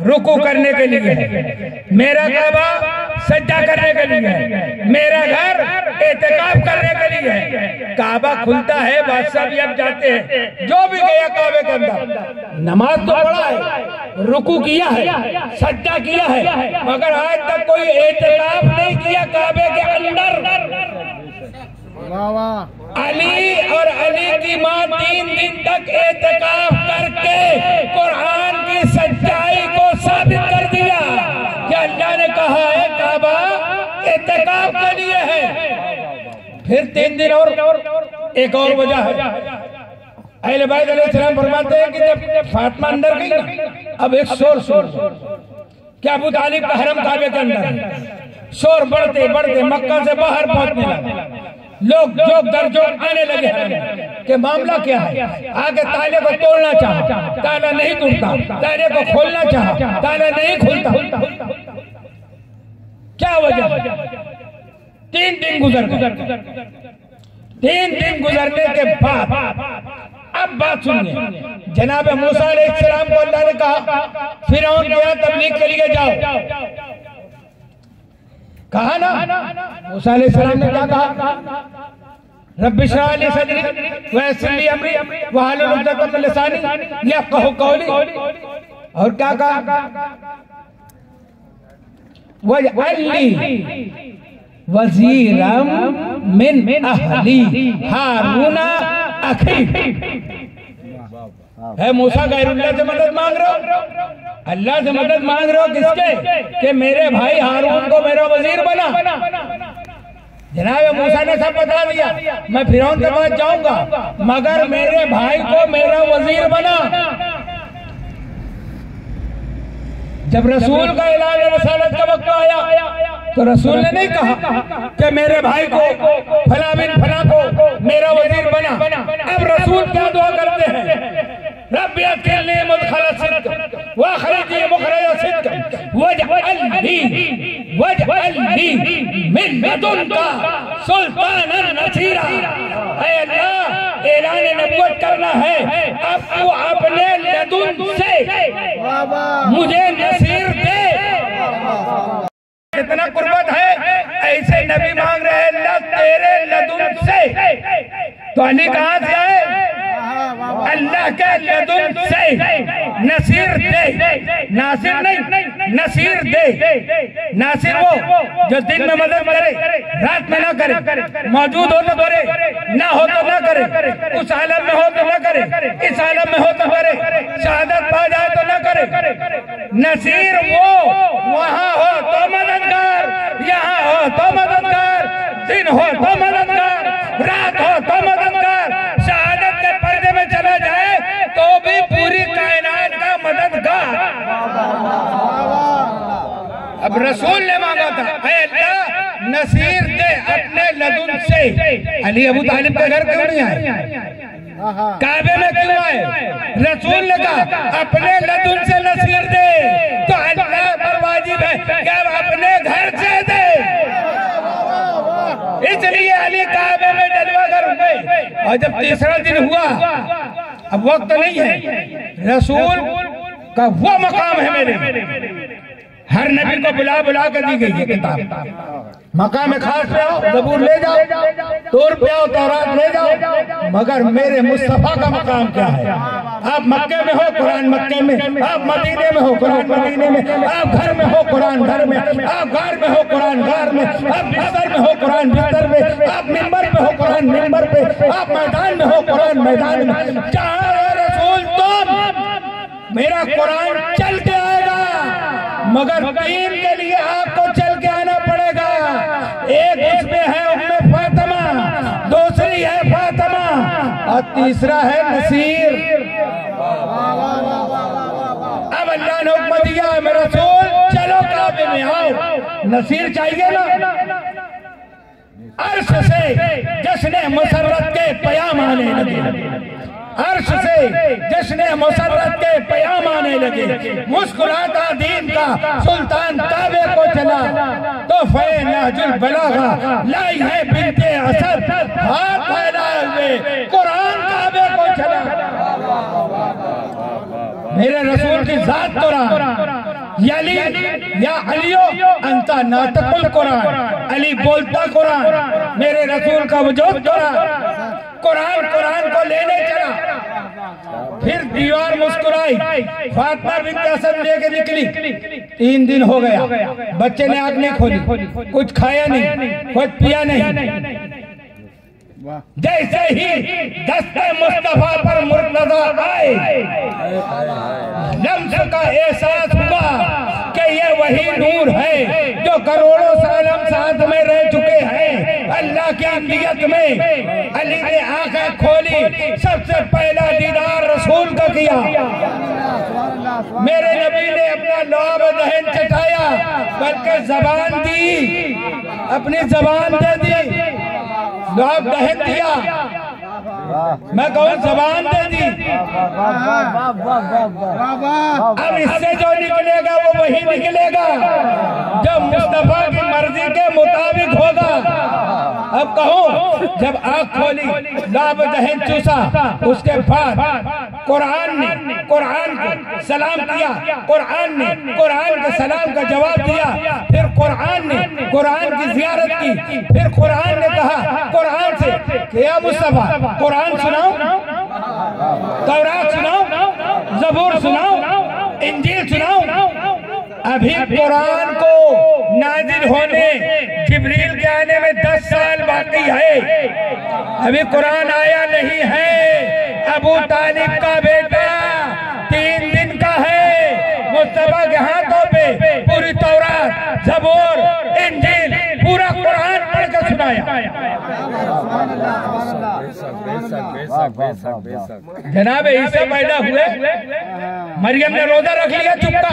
रुकू करने के लिए है, मेरा काबा सज्जा करने के लिए है, मेरा घर एहतिकाफ करने के लिए है। काबा खुलता है, बादशाह भी अब जाते हैं, जो भी गया काबे के अंदर नमाज तो पढ़ा है, रुकू किया है, सज्जा किया है, मगर आज तक कोई एहतिकाफ नहीं किया काबे के अंदर। अली और अली की माँ 3 दिन तक एहतिकाफ करके कुरान की सच्चाई को साबित कर दिया कि अल्लाह ने कहा है काबा एहतिकाफ के लिए है। फिर 3 दिन और एक और वजह है। अहले बैत अलैहिस्सलाम फरमाते हैं कि जब फातिमा अंदर गई ना, अब एक शोर क्या अबू तालिब का हरम काबे के अंदर, शोर बढ़ते बढ़ते मक्का से बाहर पहुंचने लगा। लोग जोक दर जोक आने लगे कि मामला क्या है। आगे ताले को तोड़ना चाहा, ताला नहीं टूटता, ताले को खोलना चाहा, ताला नहीं खुलता। क्या वजह? 3 दिन गुजर गए। 3 दिन गुजरने के बाद अब बात सुनिए। जनाब मूसा अलैहिस्सलाम को अल्लाह ने कहा फिरौन के यहाँ तबलीग के लिए जाओ। कहा ना, मूसा अलैहिस्सलाम ने क्या कहा? रब्बि इश्रह ली सदरी व यस्सिर ली अमरी वहलुल उक़दतम मिन लिसानी यफ़क़हू क़ौली। और क्या कहा? वजअल ली वज़ीरम मिन अहली हारून अखी। है मूसा गैरुल्लाह से मदद मांग रहे हो, अल्लाह से मदद मांग रहे हो किसके? कि मेरे भाई हारून को मेरा वजीर बना। जनाब मूसा ने सब बता दिया, मैं फिरौन के पास जाऊंगा मगर मेरे भाई को मेरा वजीर बना। जब रसूल का ऐलान रसालत का वक्त आया तो रसूल ने नहीं कहा कि मेरे भाई को फला बिन फला को मेरा वजीर बना। अब रसूल क्या दुआ करते हैं? रब्बी अदखिलनी मुदखल सिद्क़ व अखरिजनी मुखरज सिद्क़ वजअलनी मिन लदुनका सुल्तानन नसीरा। ऐ अल्लाह, ऐलान नबूवत करना है, अब तू अपने लदुन से मुझे नसीर दे। कितना कुर्बत है, ऐसे नबी मांग रहे हैं अल्लाह तेरे लदुन से। तो अली कहां से आए? अल्लाह के लदुन से नसीर दे। नासिर नहीं, नसीर दे। नासिर वो जो दिन में मदद करे, रात में ना करे, मौजूद हो तो करे, ना हो तो ना करे, उस आलम में हो तो ना करे, इस आलम में हो तो करे, शहादत पा जाए तो ना करे। नसीर वो वहां हो तो मददगार, यहाँ हो तो मददगार, दिन हो तो मददगार, रात हो तो मददगार, शहादत के पर्दे में चला जाए तो भी पूरी कायनात का मददगार। अब रसूल ने मांगा था ऐ अल्लाह नसीर दे अपने लदुन से। अली अबू तालिब के घर क्यों नहीं आए? काबे में क्यों आए? रसूल ने कहा अपने लदुन से नसीर दे, तो अल्लाह पर वाजिब है कि अपने घर से दे। इसलिए अली काबे में जलवागर हुए। और जब तीसरा दिन हुआ, अब वक्त नहीं है, रसूल का वो मकाम है मेरे, हर नबी को बुला बुला कर दी गई है किताब। मकाम खास पे आओ, ज़बूर ले जाओ, तौर पे आओ, तौरात ले जाओ, मगर मेरे मुस्तफा का मकाम क्या है? आप मक्के में हो, कुरान मक्के में, आप मदीने में हो, कुरान मदीने में, आप घर में हो, कुरान घर में, आप घर में हो, कुरान घर में, आप बिस्तर में हो, कुरान बिस्तर में, आप मिंबर पे हो, कुरान मिंबर पे, आप मैदान में हो, कुरान मैदान में। जहाँ रसूल तुम, मेरा कुरान चल के आएगा, मगर दीन के लिए आपको चल के आना पड़ेगा। एक उसमें है उम्मे फातिमा, और तीसरा है नसीर। अब अल्लाह ने हुक्म दिया है मेरा रसूल चलो काबे में आओ। नसीर चाहिए ना। अर्श से जश्न मुसर्रत के पयाम आने लगे, अर्श से जश्न मुसर्रत के पयाम आने लगे। मुस्कुराता दीन का सुल्तान काबे को चला तो फे नाजुल बलागा लाई है बिनते असद, हाथ फैलाए हुए कुरान काबे को चला। मेरे रसूल की जात कुरान, अली या अलियो अंता नातकुल कुरान, अली बोलता कुरान, मेरे रसूल का वजूद कुरान, कुरान को लेने चला। फिर दीवार मुस्कुराई, फातिमा बिन्त असद लेके निकली। 3 दिन हो गया, बच्चे ने आंख नहीं खोली, कुछ खाया नहीं, कुछ पिया नहीं। जैसे ही दस्ते मुस्तफा पर मुर्तजा आए, लम्स का एहसास हुआ कि ये वही नूर है जो करोड़ों सालम साथ में रह चुके हैं अल्लाह की नियत में। अली ने आंखें खोली, सबसे पहला दीदार रसूल का किया। मेरे नबी ने अपना लौब दहन चटाया, बल्कि जबान दी, अपनी जबान दे दी, लौब दहन दिया, मैं कहूँ जबान दे दी। अब इससे जो निकलेगा वो वही निकलेगा जो मुस्तफा की मर्जी के मुताबिक होगा। अब कहो जब आँख खोली, लौब दहन चूसा, उसके बाद कुरान ने कुरान को सलाम किया, कुरान ने कुरान के सलाम का जवाब दिया, फिर कुरान ने कुरान की जियारत की, फिर कुरान ने कहा कुरान से क्या मुस्तफा कुरान सुनाओ, तौरात सुनाओ, ज़बूर सुनाओ, इंजील सुनाओ। अभी कुरान को नाजिल होने, जिब्रील के आने में 10 साल बाकी है, अभी कुरान आया नहीं है। अबू तालिब का बेटा 3 दिन का है, मुस्तफा के हाथों पे पूरी तौरात, ज़बूर, इंजील, पूरा कुरान पढ़ के सुनाया। जनाब ईसा पैदा हुए, मरियम ने रोजा रख लिया चुपका।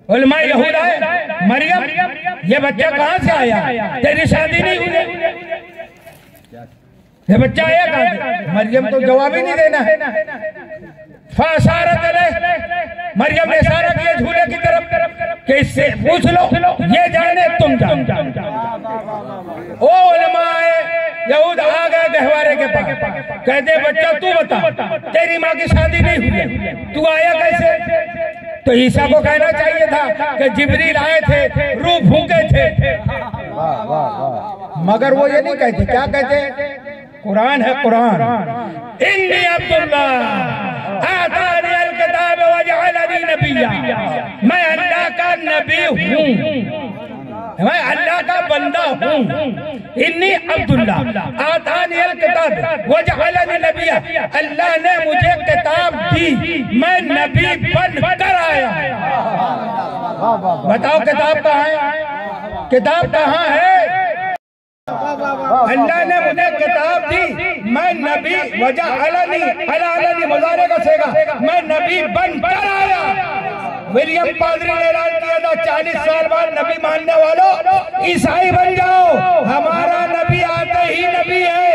उलमा यहूद आए, मरियम ये बच्चा कहाँ से आया, तेरी शादी नहीं हुई, ये बच्चा आया कहाँ से? मरियम तो जवाब ही नहीं देना है। मरियम ने इशारा किया झूले की तरफ कि इससे पूछ लो, ये जाने तुम जानो। ओ उलमाए यहूद आ गए गहवारे के पास, कहते बच्चा तू बता, तेरी माँ की शादी नहीं हुई, तू आया कैसे? तो ईसा को कहना चाहिए था कि जिब्रील आए थे, रूह फूके थे, मगर वो ये नहीं कहते। क्या कहते? कुरान है कुरान, इन्नी अब्दुल्लाह आतानी अल किताब वजअलनी नबिय्या, मैं अल्लाह का नबी हूँ, मैं अल्लाह का बंदा हूँ। इन्नी अब्दुल्लाह आतानी अल किताब वजअलनी नबिय्या, अल्लाह ने मुझे किताब दी, मैं नबी बन कर आया। बताओ किताब कहाँ है? किताब कहाँ है? अल्लाह ने मुझे किताब दी, मैं नबी वजअलनी मुजारे का सेगा, मैं नबी बन कर आया। विलियम पादरी ने ऐलान किया था 40 साल बाद नबी मानने वालों ईसाई बन जाओ, हमारा नबी आते ही नबी है।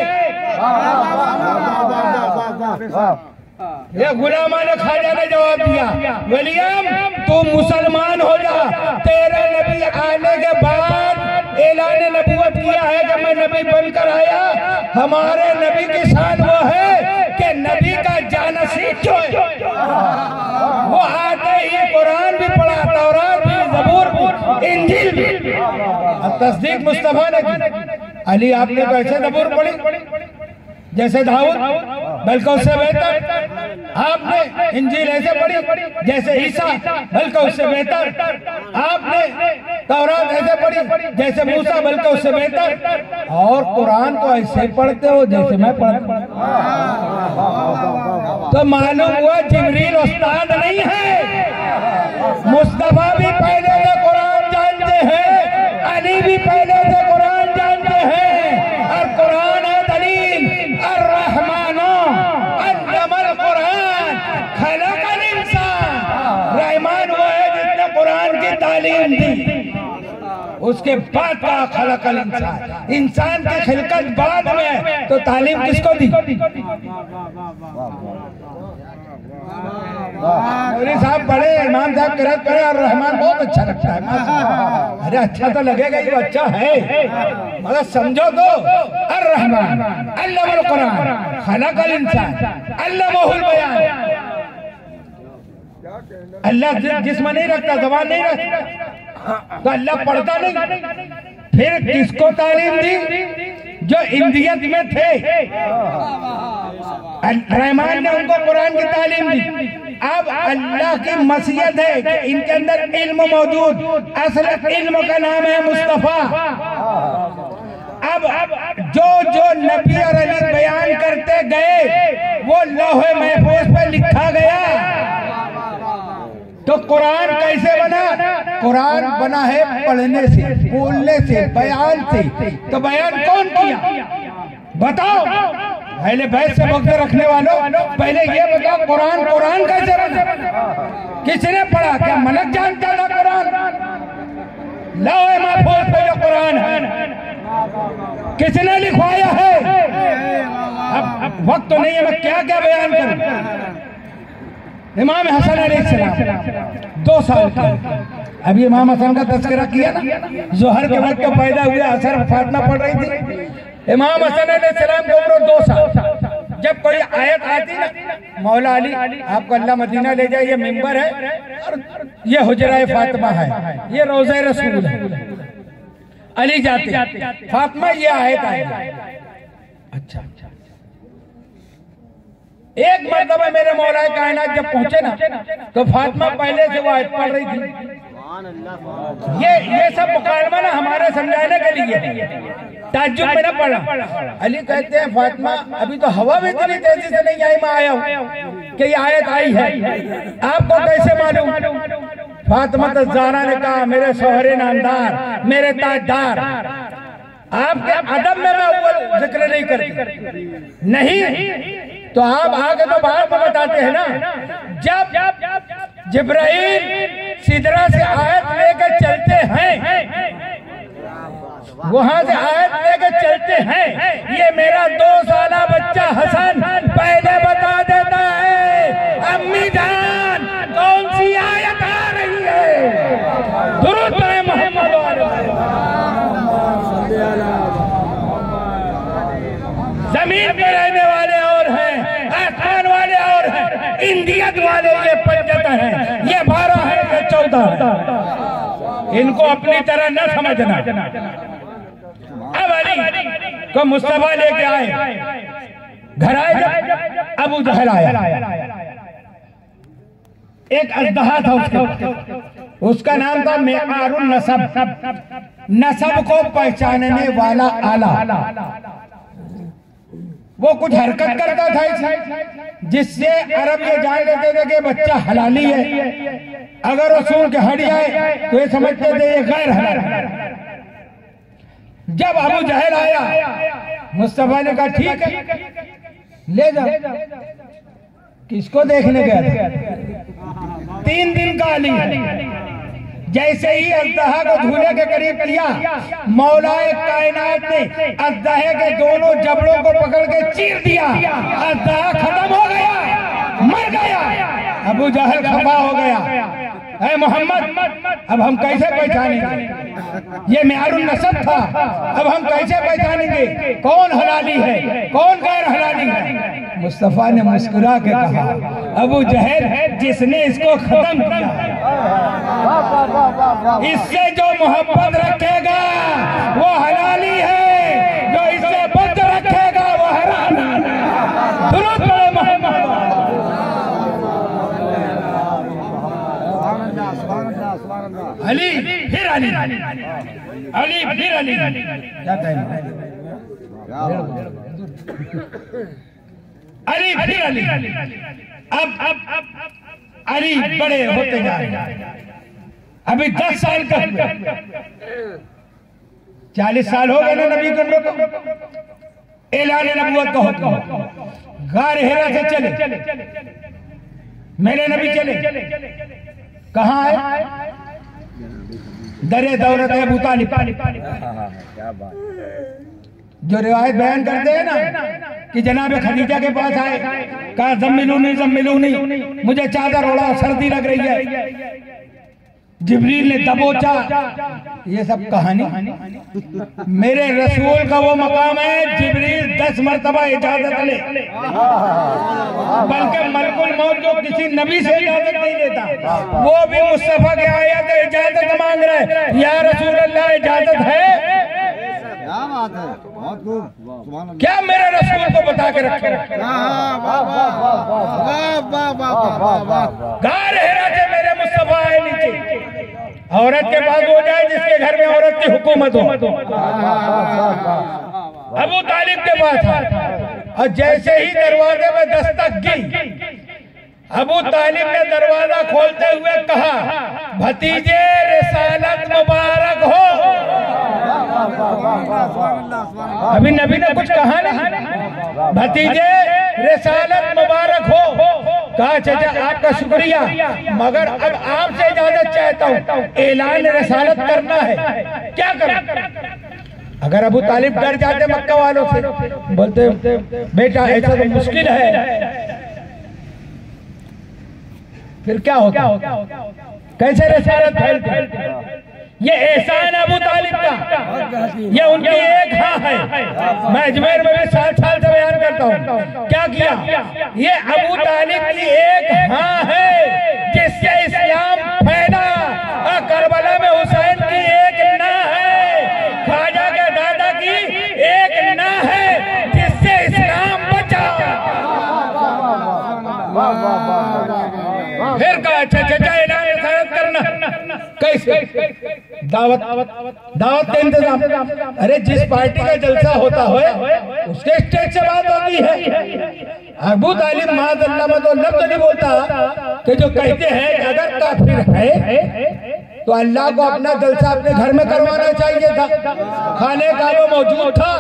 ये गुलामा ने ख्वाजा ने जवाब दिया, विलियम तू मुसलमान हो जा, तेरे नबी आने के बाद ऐलान नबूवत किया है कि मैं नबी बनकर आया। हमारे नबी की शान वो है कि नबी का जानशीन जो है वो आते ही कुरान भी पढ़ा, तौरात भी, ज़बूर भी, इंजील भी। तस्दीक मुस्तफा ने की। अली आपने तो ऐसे ज़बूर पढ़ी जैसे दाऊद, बल्कि उससे बेहतर। आपने इंजील ऐसे पढ़ी जैसे ईसा, बल्कि उससे बेहतर। आपने तौरात ऐसे पढ़ी जैसे मूसा, बल्कि उससे बेहतर। और कुरान तो ऐसे पढ़ते हो जैसे मैं पढ़ता। तो मालूम हुआ जिब्रील उस्ताद नहीं है, मुस्तफा भी पहले से कुरान जानते हैं, अली भी पहले से कुरान जानते हैं, और कुरान है दलील, उसके बाद का खलकल इंसान, इंसान की खिलकत बाद में, तो तालीम किसको दी? मौलवी साहब पढ़े, इमाम साहब किरात पढ़े और रहमान बहुत अच्छा लगता है। अरे अच्छा तो लगेगा, ये अच्छा है, मगर समझो तो अर्रहमान अल्लमल कुरान खलकल इंसान अल्लमहुल बयान। अल्लाह जिस्म नहीं रखता, जबान नहीं रखता, तो अल्लाह पढ़ता नहीं, फिर किसको तालीम दी? जो इंदियत में थे, रहमान ने उनको कुरान की तालीम दी। अब अल्लाह की मसीहत है कि इनके अंदर इल्म मौजूद, असल इल्म का नाम है मुस्तफा। अब जो जो नबी और अली बयान करते गए वो लौहे महफूज पे लिखा गया। तो कुरान कैसे बना? कुरान बना है पढ़ने से, बोलने से, बयान से। तो बयान कौन किया? बताओ। पहले बैठ से वक्त रखने वालों, पहले ये बताओ कुरान कुरान कैसे बना? किसने पढ़ा? क्या मलक जानता था कुरान? लौहे महफूज पे जो कुरान है किसने लिखवाया है? अब वक्त तो नहीं है, मैं क्या क्या बयान करूं। इमाम हसन अलैहिस्सलाम 2 साल का, अभी इमाम हसन का तस्करा किया ना, जोहर के वक्त का पैदा हुआ, असर फातिमा पढ़ रही थी। इमाम हसन अलैहिस्सलाम की उम्र 2 साल। जब कोई आयत आती ना, मौला अली आपको अल्लाह मदीना ले जाए, ये मिंबर है और ये हुजरा फातिमा है, ये रोज़ा रसूल है, अली जाते फातिमा ये आयत आई। अच्छा, एक मर्तबा मेरे मौलाए कायनात जब पहुंचे ना, तो फातिमा पहले से वो आयत पढ़ रही थी। ये सब मुकालमा ना हमारे समझाने के लिए, ताज्जुब में ना पढ़ा। अली कहते हैं फातिमा अभी तो हवा भी इतनी तेजी से नहीं आई, मैं आया हूँ कि ये आयत आई है, आपको कैसे मालूम? फातिमा ज़हरा ने कहा मेरे शोहरे नामदार, मेरे ताजदार, आपके अदब में मैं अव्वल जिक्र नहीं करती। नहीं तो आप आगे तो बाद में बताते हैं ना। जब जिब्राइल सिदरा से आयत लेकर चलते हैं, वहां से आयत लेकर चलते हैं, ये मेरा 2 साला बच्चा हसन पहले बता देता है अम्मी जान कौन सी आयत आ रही है। दुरूद पढ़े मोहम्मद। जमीन पे रहने वाले और हैं, आसमान वाले और हैं, इंदियत वाले ये 75 हैं, ये 12 है, ये 14 है। इनको अपनी तरह न समझना। अब अली को मुस्तफा लेके आए, घर आए, जब अबू जहल आया, एक अजदहा था उसका नाम था मेआरुन नसब, नसब को पहचानने वाला आला। वो कुछ हरकत करता था जिससे अरब ये जान लेते थे कि बच्चा हलाली है। अगर वो सुन के हट जाए तो ये समझते थे ये गैर हलाल है। जब अबू जहल आया, मुस्तफा ने कहा ठीक है ले जाओ। किसको देखने गया? 3 दिन का अली। जैसे ही अजदहा को झूले के करीब किया, मौलाए कायनात ने अजदहे के दोनों जबड़ों को पकड़ के चीर दिया। अजदहा खत्म हो गया, मर गया। अबू जहल खफा हो गया, ऐ मोहम्मद अब हम कैसे पहचानेंगे? ये मेआरुन नसब था, अब हम कैसे पहचानेंगे कौन हलाली है कौन गैर हलाली है? मुस्तफा ने मुस्कुरा के कहा अबू जहल जिसने इसको खत्म किया, इससे जो मोहब्बत रखेगा वो हलाली है, जो इससे बद रखेगा वो हराम है। दुरूद पढ़े मोहम्मद। अली फिर अली, अली फिर अली। क्या कहें? अली फिर अली। अब अली बड़े होते जा रहे हैं। अभी 10 साल का, 40 साल हो गए ना नबी की उम्र को। ऐलान नबूवत का हुक्म, गार हिरा से चले, मेरे नबी चले। कहाँ आए? दरे दौलत है अबू तालिब। क्या बात। जो रिवायत बयान करते हैं ना कि जनाब खदीजा के पास आए, कहा जम्मिलूनी, मुझे चादर ओढ़ा, सर्दी लग रही है। जिब्रील ने दबोचा। ये सब कहानी। मेरे रसूल का वो मकाम है, जिब्रील 10 मरतबा इजाजत ले, बल्कि मलकुल मौत जो किसी नबी से इजाजत नहीं लेता, वो भी मुस्तफा के आया तो इजाजत मांग रहे, या रसूल अल्लाह इजाजत है। क्या बात है, बहुत खूब, सुभान अल्लाह। क्या मेरे रसूल को बता के रखे। गार हेरा से मेरे मुस्तफा आए नीचे। औरत के पास हो जाए जिसके घर में औरत की हुकूमत हो। अबू तालिब के पास आए और जैसे ही दरवाजे में दस्तक की, अबू तालिब ने दरवाजा खोलते हुए कहा, भतीजे रिसालत मुबारक हो। अभी नबी ने कुछ कहा नहीं, भतीजे रिसालत मुबारक हो। कहा चाचा आपका शुक्रिया, मगर अब आपसे इजाजत चाहता हूँ, ऐलान रिसालत करना है, क्या करूं? अगर अबू तालिब डर जाते मक्का वालों से, बोलते बेटा ऐसा तो मुश्किल है, फिर क्या होगा, कैसे रिसालत फैलती? ये एहसान अबू तालिब का, ये उनकी एक हाँ है। मैं अजमेर में भी साल से बयान करता हूँ, क्या किया? ये अबू तालिब की एक हाँ है जिससे इस्लाम फैला। और करबला में हुसैन की एक ना है, ख्वाजा के दादा की एक ना है जिससे इस्लाम बचा। फिर कहा चाचा ऐलान रिसालत करना कैसे? दावत का इंतजाम। अरे जिस पार्टी का जलसा होता है उसके स्टेज से बात होती है। अबू तालिब माज़अल्लाह में तो लफ्ज़ नहीं बोलता कि जो कहते हैं कि अगर काफिर है तो अल्लाह को अपना जलसा अपने घर में करवाना चाहिए था, खाने का वो मौजूद था।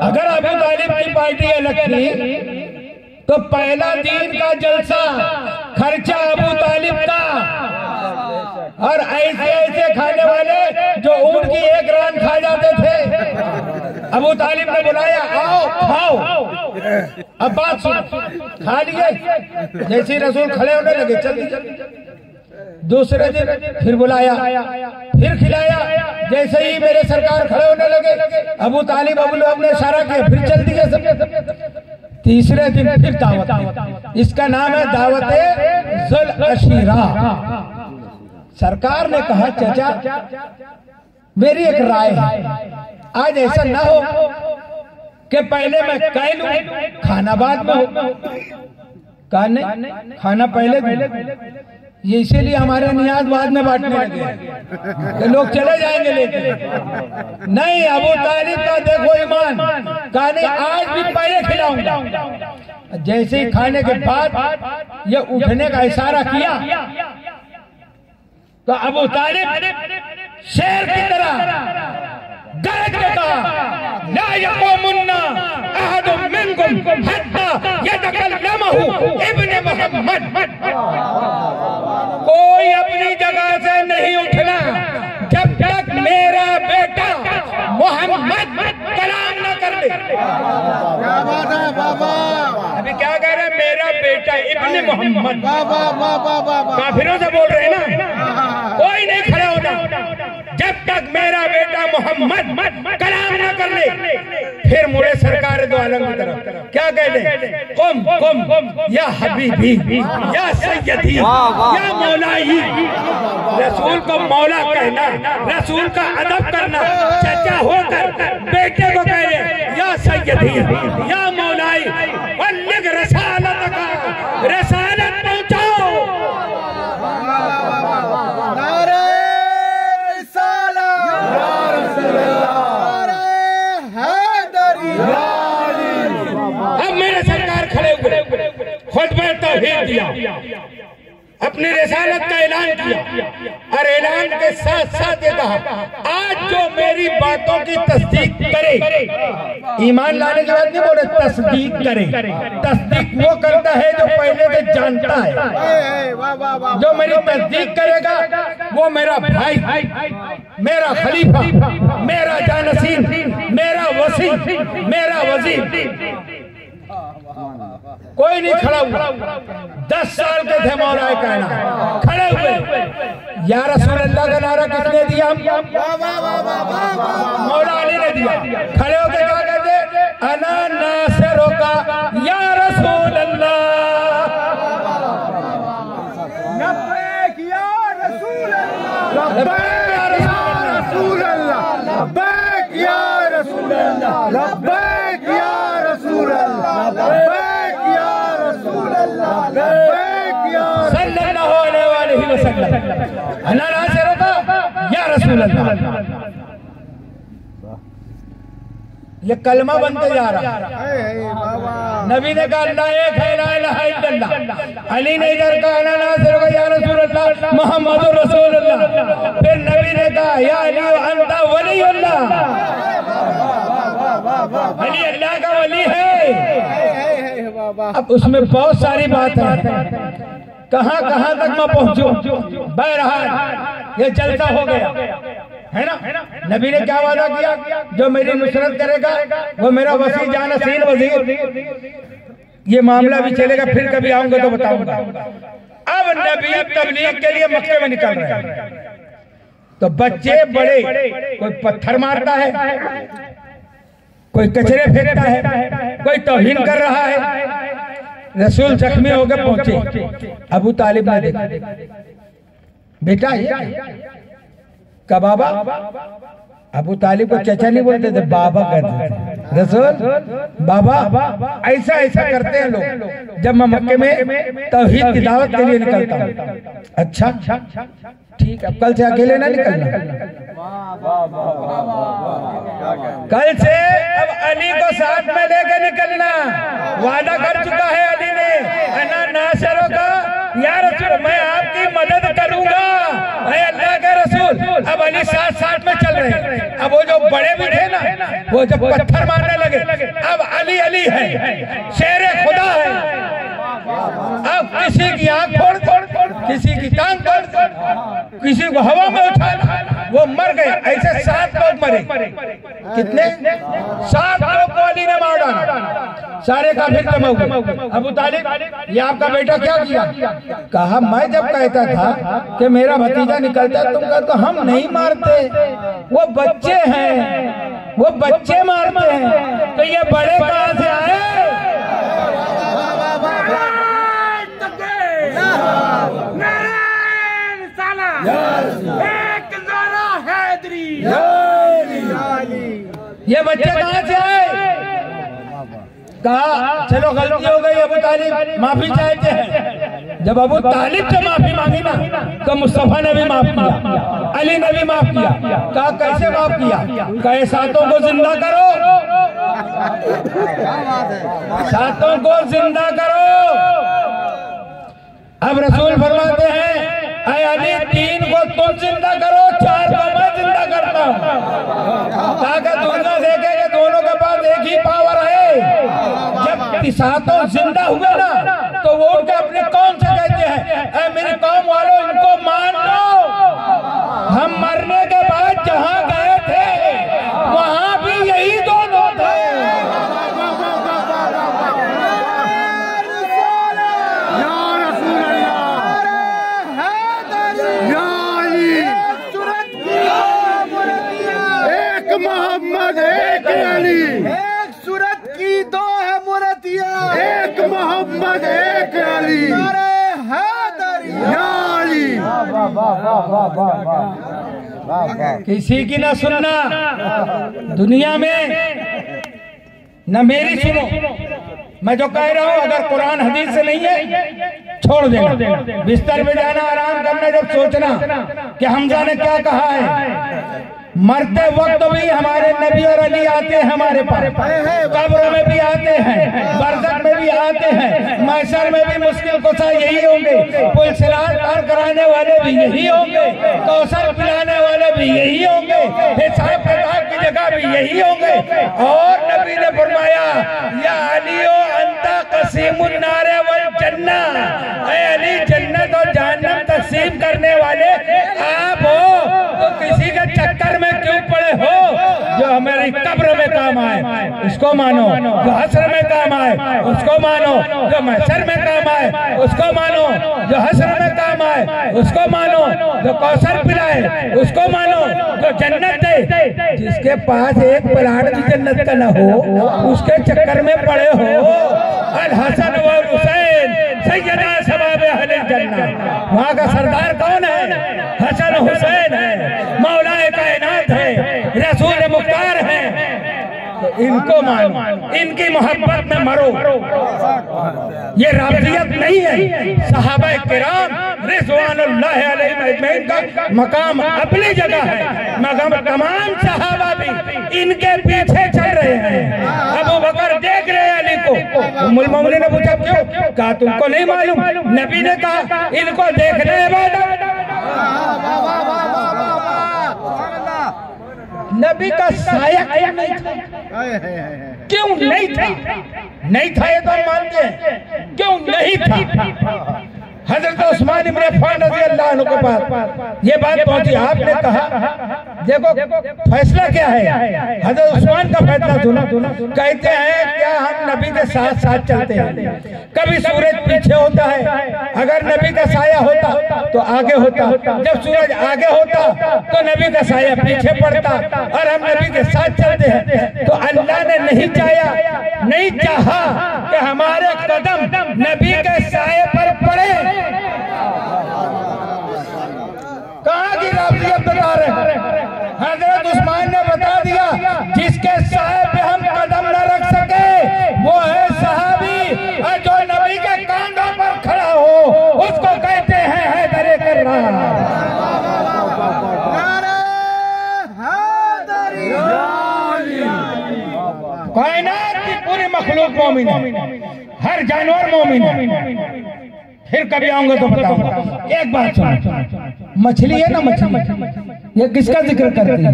अगर अबू तालिब की पार्टी अलग थी तो पहला दीन का जलसा खर्चा अबू तालिब का। और ऐसे खाने वाले जो ऊंट की एक रान खा जाते थे, अबू तालिब ने बुलाया, आओ खाओ। अब बात सुन, खा लिए, जैसे रसूल खड़े होने लगे चल दिए। दूसरे दिन फिर बुलाया, फिर खिलाया, जैसे ही मेरे सरकार खड़े होने लगे, अबू तालिब ने इशारा किया, फिर चल दिए सब। तीसरे दिन फिर दावत, इसका नाम है दावत जुल अशीरा। सरकार ने कहा चाचा मेरी एक राय है, आज ऐसा ना हो कि पहले मैं कह लूं खाना बाद में हो। कहा नहीं, खाना पहले। ये इसीलिए हमारे नियाज बाद में बांटने लगे कि लोग चले जाएंगे लेके। नहीं, अबू तालिब का देखो ईमान, कहा नहीं आज भी पहले खिलाऊंगा। जैसे ही खाने के बाद ये उठने का इशारा किया तो अबू तालिब शेर की तरह गरज के कहा, ला यक़ूमुन्ना अहदुम मिनकुम हत्ता यतकल्लमहु इब्न मुहम्मद। कोई अपनी जगह से नहीं उठना जब तक मेरा बेटा मोहम्मद कलाम न कर ले। क्या बात है बाबा। अभी क्या कह रहे हैं? मेरा बेटा इब्न मोहम्मद। बाबा काफिरों से बोल रहे हैं ना, कोई नहीं खड़ा होना जब तक मेरा बेटा मोहम्मद कलाम न कर ले। फिर मुड़े सरकार दो आलम की तरफ, क्या कह ले? कुम या हबीबी या सैयदी या मौलाई। रसूल को मौला कहना, रसूल का अदब करना, चचा होकर बेटे को कह ले या सैयदी या मौलाई। बल्लिग रसालत का, रसालत पहुंचाओ। अब मेरे सरकार खड़े हुए खुतबा तौहीद दिया, अपने रिसालत का ऐलान किया और ऐलान के साथ साथ ये कहा आज जो मेरी बातों की तस्दीक करे, ईमान लाने के बाद नहीं बोले तस्दीक करे, तस्दीक वो करता है जो पहले से जानता है। जो मेरी तस्दीक करेगा वो मेरा भाई, मेरा खलीफा, मेरा जानसीन, मेरा वसी, मेरा वजीर, कोई नहीं खड़ा हुआ। 10 साल के थे मौलाए कायनात खड़े हुए। या रसूल अल्लाह का नारा किसने दिया? मौला अली ने दिया। खड़े होकर क्या कहते? अना नासिरों का या रसूल अल्लाह, लब्बैक या रसूल अल्लाह, लब्बैक या रसूल अल्लाह, लब्बैक या रसूल अल्लाह, लब्बैक या रसूल अल्लाह, लब्बैक या सल्लल्लाहु अलैहि वसल्लम। अना नासिरों का या रसूल अल्लाह, ये कलमा बनते जा रहा है। नबी ने कहा अल्लाह एक है, ला इलाहा इल्लल्लाह। अली ने इधर कहा अना नासिर व या रसूल अल्लाह मुहम्मदुर रसूलुल्लाह। फिर नबी ने कहा या अली अंता वलीउल्लाह, अली अल्लाह का वली है। अब उसमें बहुत सारी बात है, कहां कहां तक मैं पहुंचूं। बहरहाल ये जलसा हो गया है ना। नबी ने क्या वादा किया? जो मेरी नुसरत करेगा वो मेरा वसी जानसीन वजीर। ये मामला भी चलेगा, फिर कभी आऊंगा तो बताऊंगा। अब नबी तबलीग के लिए मक्के में निकल रहे हैं तो बच्चे बड़े, कोई पत्थर मारता है, कोई कचरे फेंकता है, कोई तौहीन कर रहा है। रसूल जख्मी होकर पहुंचे। अबू तालिब ने देखा, बेटा का बाबा, अबू तालिब को चचा नहीं बोलते थे, बाबा कहते थे। रसूल बाबा ऐसा ऐसा करते हैं लोग जब मैं मक्के में तौहीद की दावत के लिए निकलता हूँ। अच्छा ठीक, अब कल से अकेले ना निकलना, कल से अब अली को साथ में लेकर निकलना। वादा कर चुका है अली ने, अना नासिरों का या रसूल, मैं आपकी मदद करूंगा। अल्लाह के रसूल अब अली साथ साथ में चल रहे हैं। अब वो जो बड़े भी थे ना, वो जब पत्थर मारने लगे, अब अली अली है, शेर खुदा है। अब किसी की आंख फोड़, किसी की टांग तोड़, किसी को हवा में उठाना, वो मर गए। ऐसे 7 लोग मरे। कितने? 7 लोग को अली ने मार डाला। सारे काफिर जमा हुए। अबू तालिब ये आपका बेटा क्या किया? कहा मैं जब कहता था कि मेरा भतीजा निकलता है, तुम कहते तो हम नहीं मारते, वो बच्चे हैं, वो बच्चे मारते हैं, तो ये बड़े कहां से आए? ये बच्चे कहां से आए? कहा चलो गलती हो गई अबू तालिब, माफी चाहते हैं। जब अबू तालिब से माफी मांगी ना तो मुस्तफा ने भी माफ किया, अली ने भी माफ किया। कहा कैसे माफ किया? कहे सातों को जिंदा करो, सातों को जिंदा करो। अब रसूल फरमाते हैं अरे अली 3 को तुम जिंदा करो, 4 को मैं जिंदा करता हूँ, ताकि दुनिया देखे कि दोनों के पास एक ही पावर है। जब सातों जिंदा हुए ना तो वो उनके अपने कौम से कहते हैं अरे मेरी कौम वालों इनको मान लो, हम मरने के बाद जहाँ गए थे वहाँ भी यही दोनों थे। मोहम्मद एक अली, एक सूरत की 2 है मूर्तियां, एक मोहम्मद एक अली, नारे हैदरी या अली। किसी की ना सुनना दुनिया में, न मेरी सुनो। मैं जो कह रहा हूँ अगर कुरान हदीस से नहीं है छोड़ देना, बिस्तर में जाना, आराम करना, जब सोचना कि हमजा ने क्या कहा है। मरते वक्त भी हमारे नबी और अली आते हैं हमारे पास, कब्रों में भी आते हैं, बरज़ख में भी आते हैं, महशर में भी मुश्किल कुशा यही होंगे, पुल सिरात पार कराने वाले भी यही होंगे, कौसर पिलाने वाले भी यही होंगे, हिसाब किताब की जगह भी यही होंगे। और नबी ने फरमाया या अलियो अंता कसीमुन नारे वल जन्ना, अली जन्नत और जहन्नम तकसीम करने वाले आप हो, तो किसी के चक्कर में क्यों पड़े हो? जो हमारी कब्र में काम आए उसको मानो, जो हश्र में काम आए उसको मानो, जो महशर में काम आए उसको मानो, जो हश्र में काम आए उसको मानो, जो कौसर पिलाए उसको मानो, जो जन्नत दे। जिसके पास एक प्लाट भी जन्नत का न हो उसके चक्कर में पड़े हो। अल हसन व हुसैन सैयदा शबाब अहले जन्नत, वहाँ का सरदार कौन है? हसन हुसैन है, मौलाए कायनात है, रसूल मुख्तार है। तो इनको मानो, इनकी मोहब्बत में मरो। ये राबियत नहीं है। सहाबा किराम रिज़वानुल्लाह अलैहिम अजमईन का मकाम अपनी जगह है, मगर तमाम सहाबा भी इनके पीछे चल रहे हैं। अबू बकर देख रहे हैं अली को। उम्मुल मोमिनीन ने पूछा क्यों? कहा तुमको नहीं मालूम? नबी ने कहा इनको देखने इबादत। नबी का साया क्यों नहीं था? नहीं था ये तो हम मानते हैं, क्यों नहीं था? हजरत उस्मान इब्न अफ़्फ़ान रज़ी अल्लाह अन्हु के पास ये बात पहुंची, आपने कहा देखो फैसला क्या है? हजरत उस्मान का फैसला सुना। कहते हैं क्या हम नबी के साथ साथ चलते हैं? कभी सूरज पीछे होता है, अगर नबी का साया होता तो आगे होता, जब सूरज आगे होता तो नबी का साया पीछे पड़ता, और हम नबी के साथ चलते हैं। तो अल्लाह ने नहीं चाहा कि हमारे कदम नबी के साये पर पड़े। कहाँ की राबियत बता रहे? हजरत उस्मान ने बता दिया जिसके साये पे हम कदम न रख सके वो है सहाबी, और जो नबी के कांधों पर खड़ा हो उसको कहते हैं हैदर कर्रार। कायनात की पूरी मखलूक मोमिन है, हर जानवर मोमिन है। फिर कभी आऊंगा तो बताऊंगा। एक बात सुनो, मछली है ना, मछली ये किसका जिक्र करती है?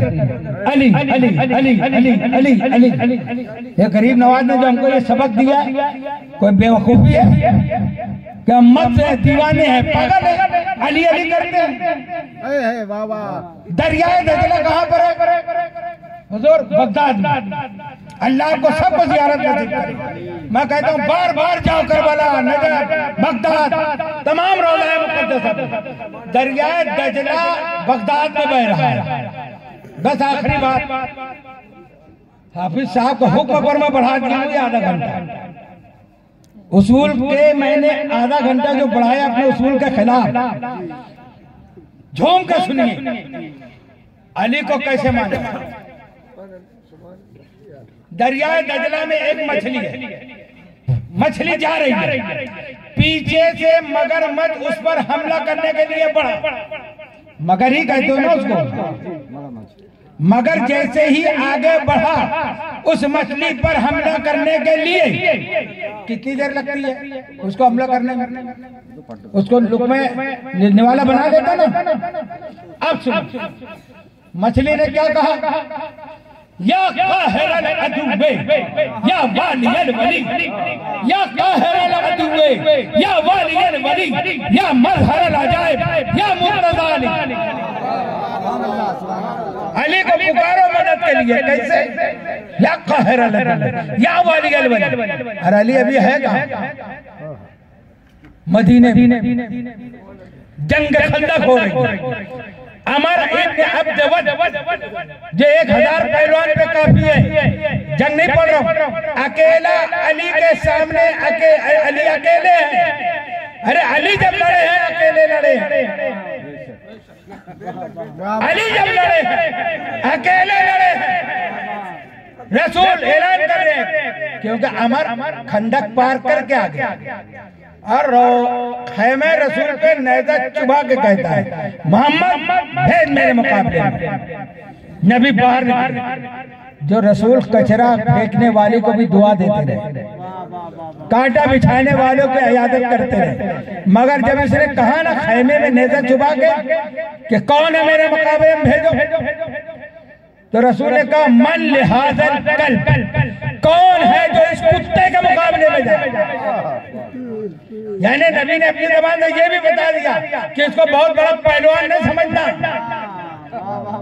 अली अली अली अली अली अली अली। ये गरीब नवाज ने जो हमको ये सबक दिया, कोई बेवकूफी है क्या? मत दीवाने हैं, पागल है, अली अली करते हैं। दरियाए दजला कहाँ पर है? हुजूर बगदाद। अल्लाह को सबको ज़ियारत नसीब करे। मैं कहता हूँ बार बार जाओ, करबला, नजफ, बगदाद, तमाम रोज़ाए मुक़द्दस। दरियाए दजला बगदाद में बह रहा है। बस आखिरी बात, हाफिज साहब का हुक्म पर मैं बढ़ा दिया मुझे आधा घंटा। उसूल के मैंने आधा घंटा जो बढ़ाया अपने उसूल के खिलाफ, झूम कर सुनिए अली को कैसे माने। दरियाए दजला में एक मछली है, मछली जा रही है, पीछे से मगरमच्छ उस पर हमला करने के लिए बढ़ा। मगर ही कहते हो ना उसको। मगर जैसे ही आगे बढ़ा उस मछली पर हमला करने के लिए कितनी देर लगती है उसको हमला करने में? उसको लुक में निवाला बना देता ना। अब सुन, मछली ने क्या कहा? या काहिरल अदुव्वे या वालियल वली, या काहिरल अदुव्वे या वालियल वली, या मज़हरल अजाइब या मुर्तज़ाली। अली को पुकारो मदद के लिए, कैसे? या काहिरल अदुव्वे या वालियल वली। और अली अभी है कहाँ? मदीने। जंग खंदक हो रही। अमर इब्न अब्द जो 1000 पहलवान पे काफी है, जंग नहीं पड़ रहा, अकेला अली के सामने अली अकेले हैं। अरे अली जब लड़े हैं अकेले लड़े हैं, अली जब लड़े हैं अकेले लड़े हैं। रसूल ऐलान कर रहे हैं, क्योंकि अमर खंडक पार करके आ गया और खैमे रसूल पे नेज़ा चुभा के कहता है मोहम्मद भेज मेरे मुकाबले में। नबी बाहर निकले। जो रसूल कचरा फेंकने वाले को भी दुआ देते रहे, कांटा बिछाने वालों की इयादत करते रहे, मगर जब इसने कहा ना खैमे में नेज़ा चुबा के कि कौन है मेरे मुकाबले में भेजो, तो रसूल ने कहा मन लिहाजल कल, कौन है जो इस कुत्ते के मुकाबले में जाए। यानी नबी ने अपनी ज़बान से ये भी बता दिया कि इसको बहुत बड़ा पहलवान नहीं समझना,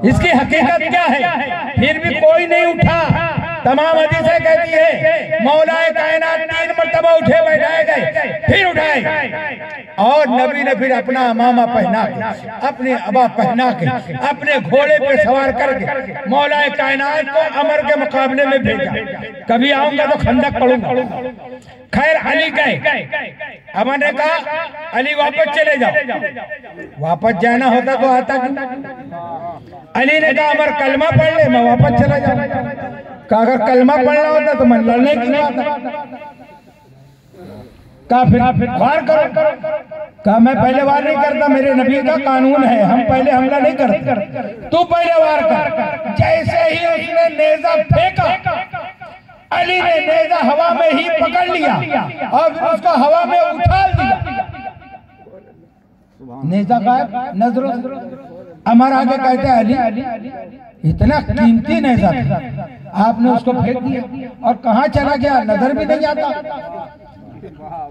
इसकी हकीकत क्या है। फिर भी कोई नहीं उठा। तमाम हदीसें कहती है मौलाए कायनात 3 मरतबा उठे बैठाए गए, फिर उठाए, और नबी ने फिर अपना अमामा पहना के, अपनी अबा पहना के, अपने घोड़े पे सवार करके मौलाए कायनात को अमर के मुकाबले में भेजा। कभी आऊंगा तो खंदक पढ़ूंगा। खैर अली गए, अमर ने कहा अली वापस चले जाओ। वापस जाना होता तो आता क्यों। अली ने कहा अमर कलमा पढ़ ले, मैं वापस चला जाऊं। कहा अगर कलमा पढ़ना होता तो मैं लड़ने की बात कहा फिर वार करो। कहा मैं पहले वार नहीं करता, मेरे नबी का कानून है, हम पहले हमला नहीं करते, तू पहले वार कर। जैसे ही उसने नेज़ा फेंका, अली ने नेज़ा हवा में ही पकड़ लिया और उसको हवा में उछाल दिया। नेज़ा गायब, नजरों। अमर आगे कहते हैं अली इतना कीमती नेज़ा था, आपने उसको फेंक दिया और कहाँ चला गया, नजर भी नहीं आता।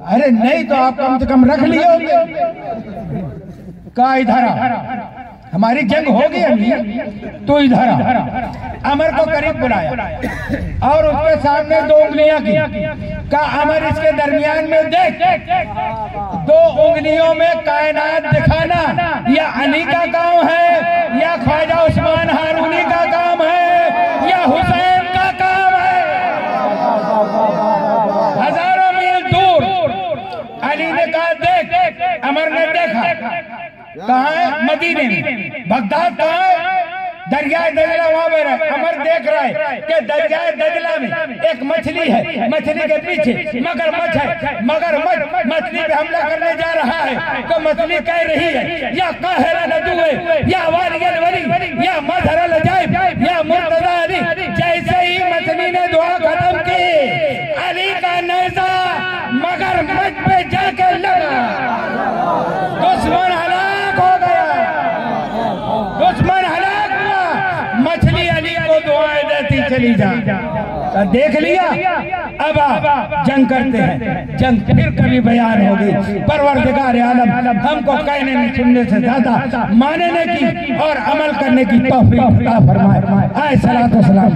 अरे नहीं तो आप कम से कम रख लिए होंगे। कहा इधर हमारी जंग होगी अभी, तो इधर अमर को करीब बुलाया और उसके सामने 2 उंगलियां की। कहा अमर इसके दरमियान में देख, 2 उंगलियों में कायनात दिखाना या अली का काम है, या ख्वाजा उस्मान हारूनी का काम है, या हुसैन का काम है। हजारों मील दूर अली ने कहा देख। अमर ने देखा, कहाँ है, मदीने में। बगदाद कहाँ है, दरियाए दजला वहां पर है। अमर देख रहा है कि दरियाए दजला में एक मछली है, मछली के पीछे मगरमच्छ है, मगरमच्छ मछली पे हमला करने जा रहा है। तो मछली कह रही है या काहिरा नदुए, या वालियल वली, या मजहर अजाइब, या मुर्तजा अली। जैसे ही मछली ने दुआ खत्म की, अली का नेज़ा मगरमच्छ पे जाके लगा। दुश्मन हलाक हो गया, दुश्मन हलाक हुआ। मछली अली को दुआएं देती चली जा। देख लिया, अब आप जंग करते हैं, जंग फिर कभी बयान होगी। परवरदिगार आलम हमको कहने में सुनने से ज्यादा मानने की और अमल करने की तौफीक अता फरमाए। आए सलातो सलाम।